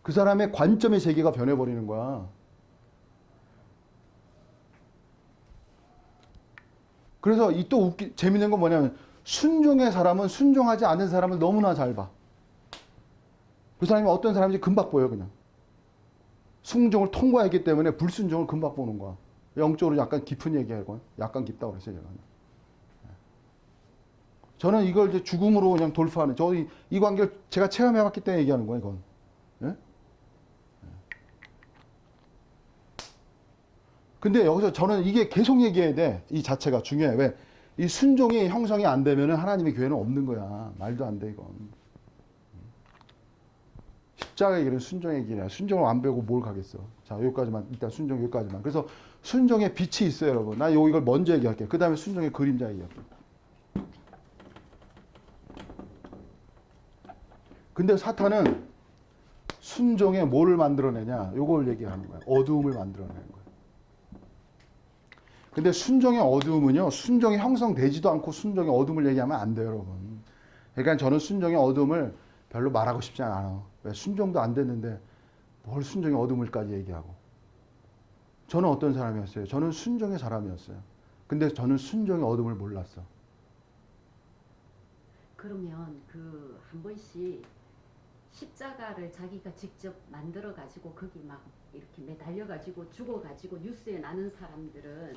그 사람의 관점의 세계가 변해버리는 거야. 그래서 이 또 재밌는 건 뭐냐면 순종의 사람은 순종하지 않는 사람을 너무나 잘 봐. 그 사람이 어떤 사람인지 금방 보여 그냥. 순종을 통과했기 때문에 불순종을 금방 보는 거야. 영적으로 약간 깊은 얘기하고 약간 깊다고 그랬어요. 제가. 저는 이걸 이제 죽음으로 그냥 돌파하는, 이 관계를 제가 체험해봤기 때문에 얘기하는 거예요, 이건. 예? 근데 여기서 저는 이게 계속 얘기해야 돼. 이 자체가 중요해. 왜? 이 순종이 형성이 안 되면은 하나님의 교회는 없는 거야. 말도 안 돼, 이건. 십자가의 길은 순종의 길이야. 순종을 안 배우고 뭘 가겠어. 자, 여기까지만, 일단 순종 여기까지만. 그래서 순종의 빛이 있어요, 여러분. 나 이걸 먼저 얘기할게요. 그 다음에 순종의 그림자 얘기할게요. 근데 사탄은 순종에 뭐를 만들어내냐? 요걸 얘기하는 거야. 어두움을 만들어내는 거야. 근데 순종의 어두움은요, 순종이 형성되지도 않고 순종의 어두움을 얘기하면 안 돼요, 여러분. 그러니까 저는 순종의 어두움을 별로 말하고 싶지 않아요. 왜? 순종도 안 됐는데 뭘 순종의 어두움을까지 얘기하고. 저는 어떤 사람이었어요? 저는 순종의 사람이었어요. 근데 저는 순종의 어두움을 몰랐어. 그러면 그 한 번씩 십자가를 자기가 직접 만들어 가지고 거기 막 이렇게 매달려 가지고 죽어 가지고 뉴스에 나는 사람들은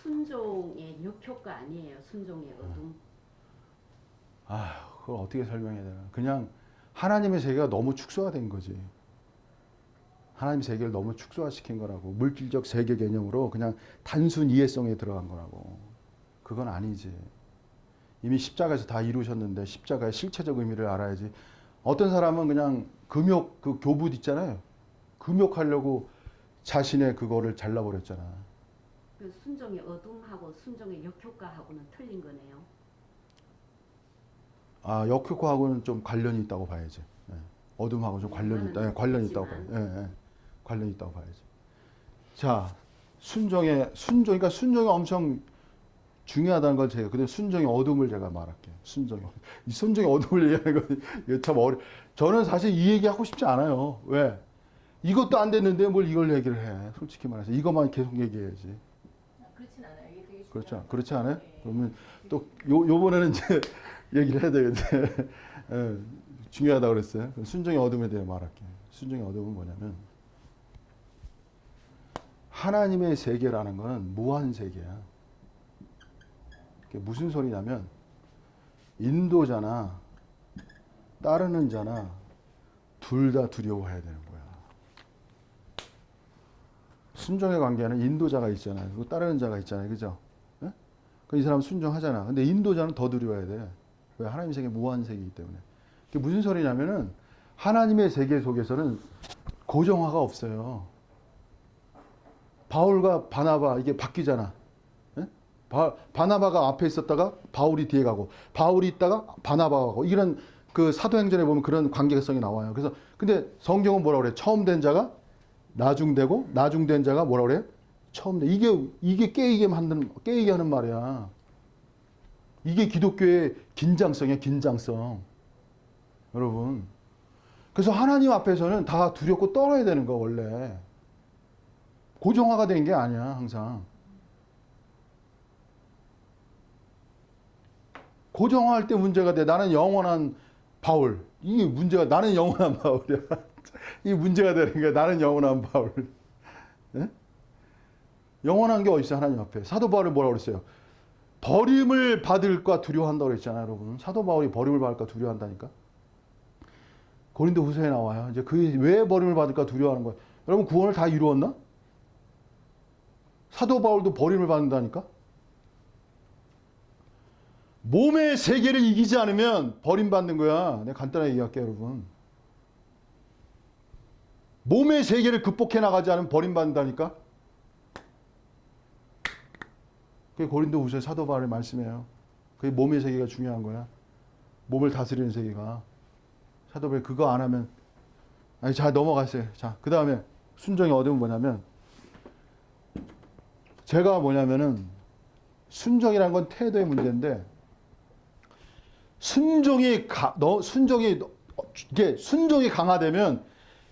순종의 역효과 아니에요. 순종의 어둠. 그걸 어떻게 설명해야 되나. 그냥 하나님의 세계가 너무 축소화된 거지. 하나님 세계를 너무 축소화시킨 거라고. 물질적 세계 개념으로 그냥 단순 이해성에 들어간 거라고. 그건 아니지. 이미 십자가에서 다 이루셨는데 십자가의 실체적 의미를 알아야지. 어떤 사람은 그냥 금욕, 그 교붓 있잖아요. 금욕하려고 자신의 그거를 잘라버렸잖아. 그 순종의 어둠하고 순종의 역효과하고는 틀린 거네요. 역효과하고는 좀 관련이 있다고 봐야지. 예. 어둠하고 좀 관련이 있다. 관련이 있다고 봐야지. 예. 관련이 있다고 봐야지. 자, 그러니까 순종이 엄청 중요하다는 걸 제가, 근데 순종의 어둠을 제가 말할게요. 이 순종의 어둠을 얘기하는 건 이게 참 저는 사실 이 얘기 하고 싶지 않아요. 왜? 이것도 안 됐는데 뭘 이걸 얘기를 해. 솔직히 말해서. 이것만 계속 얘기해야지. 그렇진 않아요. 이게 되게 그렇죠. 중요한 그렇지 않아요? 네. 그러면 또 요번에는 이제 얘기를 해야 되겠는데. 예, 중요하다고 그랬어요. 순종의 어둠에 대해 말할게요. 순종의 어둠은 뭐냐면 하나님의 세계라는 거는 무한 세계야. 그게 무슨 소리냐면 인도자나 따르는 자나 둘 다 두려워해야 되는 거야. 순종의 관계는 인도자가 있잖아요. 그리고 따르는 자가 있잖아요. 그죠? 예? 이 사람은 순종하잖아. 근데 인도자는 더 두려워해야 돼. 왜? 하나님의 세계 무한 세계이기 때문에. 그게 무슨 소리냐면은 하나님의 세계 속에서는 고정화가 없어요. 바울과 바나바 이게 바뀌잖아. 예? 바나바가 앞에 있었다가 바울이 뒤에 가고, 바울이 있다가 바나바가 가고, 이런 그 사도행전에 보면 그런 관계성이 나와요. 그래서 근데 성경은 뭐라 그래? 처음 된 자가 나중되고 나중된 자가 뭐라 그래? 처음 된. 이게 깨이게 하는 말이야. 이게 기독교의 긴장성이야, 긴장성. 여러분. 그래서 하나님 앞에서는 다 두렵고 떨어야 되는 거 원래. 고정화가 된 게 아니야, 항상. 고정화할 때 문제가 돼. 나는 영원한 바울. 이게 문제가, 나는 영원한 바울이야. 이 문제가 되는 거야. 나는 영원한 바울. 네? 영원한 게 어디 있어요, 하나님 앞에. 사도 바울이 뭐라고 그랬어요? 버림을 받을까 두려워한다고 그랬잖아요, 여러분. 사도 바울이 버림을 받을까 두려워한다니까. 고린도 후서에 나와요. 이제 그게 왜 버림을 받을까 두려워하는 거예요. 여러분, 구원을 다 이루었나? 사도 바울도 버림을 받는다니까. 몸의 세계를 이기지 않으면 버림받는 거야. 내가 간단하게 얘기할게요, 여러분. 몸의 세계를 극복해 나가지 않으면 버림받는다니까. 그게 고린도 후서 사도 바울의 말씀이에요. 그게 몸의 세계가 중요한 거야. 몸을 다스리는 세계가. 사도 바울이 그거 안 하면, 아니, 자, 넘어갔어요. 자, 그 다음에 순종의 어둠은 뭐냐면, 제가 뭐냐면은, 순종이란 건 태도의 문제인데, 순종이 강화되면,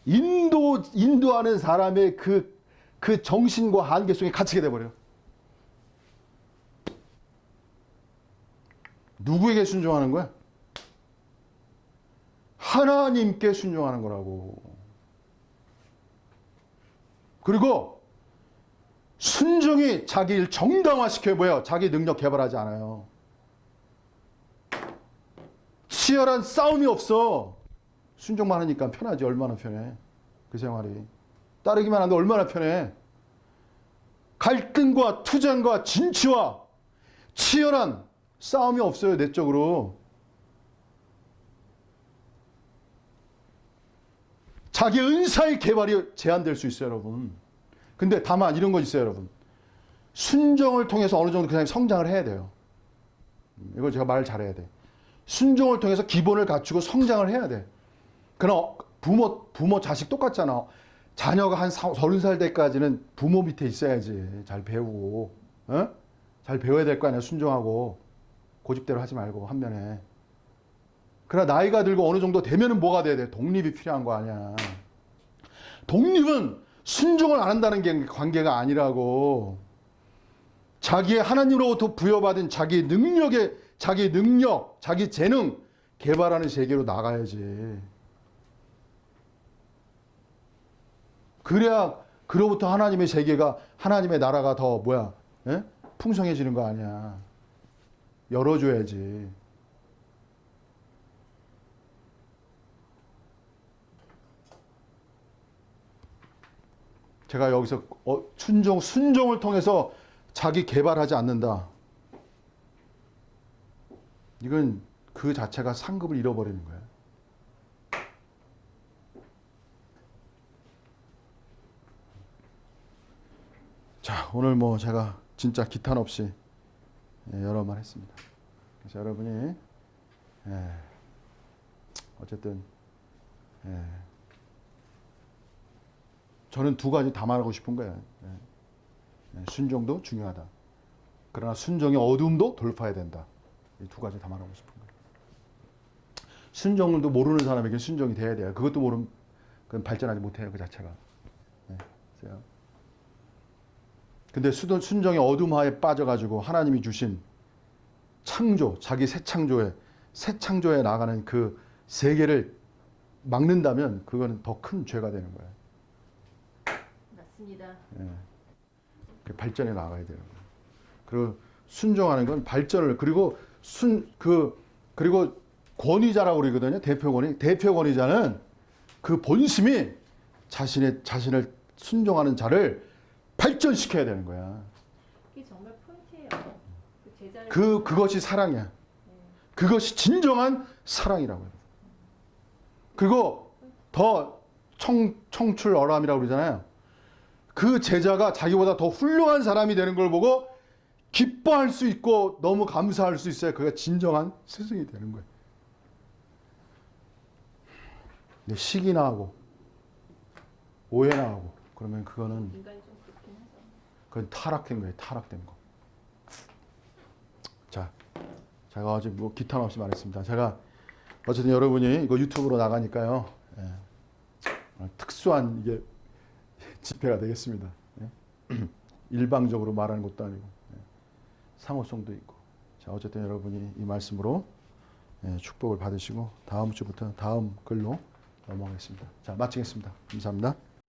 인도하는 사람의 그 정신과 한계 속에 갇히게 돼버려요. 누구에게 순종하는 거야? 하나님께 순종하는 거라고. 그리고 순종이 자기를 정당화시켜보여 자기 능력 개발하지 않아요. 치열한 싸움이 없어. 순종만 하니까 편하지. 얼마나 편해. 그 생활이. 따르기만 하는데 얼마나 편해. 갈등과 투쟁과 진치와 치열한 싸움이 없어요. 내적으로. 자기 은사의 개발이 제한될 수 있어요, 여러분. 근데 다만 이런 거 있어요, 여러분. 순종을 통해서 어느 정도 그 사람이 성장을 해야 돼요. 이걸 제가 말을 잘해야 돼. 순종을 통해서 기본을 갖추고 성장을 해야 돼. 그러나 부모 자식 똑같잖아. 자녀가 한 30살 때까지는 부모 밑에 있어야지. 잘 배우고. 어? 잘 배워야 될 거 아니야. 순종하고. 고집대로 하지 말고 한 면에. 그러나 나이가 들고 어느 정도 되면은 뭐가 돼야 돼? 독립이 필요한 거 아니야. 독립은 순종을 안 한다는 게 관계가 아니라고. 자기의 하나님으로부터 부여받은 자기 능력, 자기 재능 개발하는 세계로 나가야지. 그래야 그로부터 하나님의 세계가, 하나님의 나라가 더 예? 풍성해지는 거 아니야. 열어줘야지. 제가 여기서 순종을 통해서 자기 개발하지 않는다. 이건 그 자체가 상급을 잃어버리는 거예요. 자, 오늘 뭐 제가 진짜 기탄 없이 여러 말 했습니다. 그래서 여러분이 어쨌든 저는 두 가지 다 말하고 싶은 거예요. 순종도 중요하다. 그러나 순종의 어둠도 돌파해야 된다. 이 두 가지 다 말하고 싶은 거예요. 순종도 모르는 사람에게 순종이 돼야 돼요. 그것도 모르면 그건 발전하지 못해요. 그 자체가. 근데 순종의 어둠하에 빠져가지고 하나님이 주신 창조, 자기 새 창조에 나가는 그 세계를 막는다면 그거는 더 큰 죄가 되는 거예요. 맞습니다. 발전에 나가야 되는 거예요. 그리고 순종하는 건 발전을, 그리고 그리고 권위자라고 그러거든요. 대표 권위자는 그 본심이 자신을 순종하는 자를 발전시켜야 되는 거야. 이게 정말 포인트예요. 그 제자를 그것이 사랑이야. 그것이 진정한 사랑이라고 해요. 그리고 더 청출어람이라고 그러잖아요. 그 제자가 자기보다 더 훌륭한 사람이 되는 걸 보고 기뻐할 수 있고 너무 감사할 수 있어야 그가 진정한 스승이 되는 거예요. 근데 시기나 하고 오해나 하고 그러면 그거는 인간이 좀 그렇긴 하죠. 그건 타락된 거예요. 타락된 거. 자, 제가 어제 뭐 기탄 없이 말했습니다. 제가 어쨌든 여러분이 이거 유튜브로 나가니까요. 예. 특수한 이게 집회가 되겠습니다. 예. 일방적으로 말하는 것도 아니고 예. 상호성도 있고. 자, 어쨌든 여러분이 이 말씀으로 예, 축복을 받으시고 다음 주부터 다음 글로 넘어가겠습니다. 자, 마치겠습니다. 감사합니다.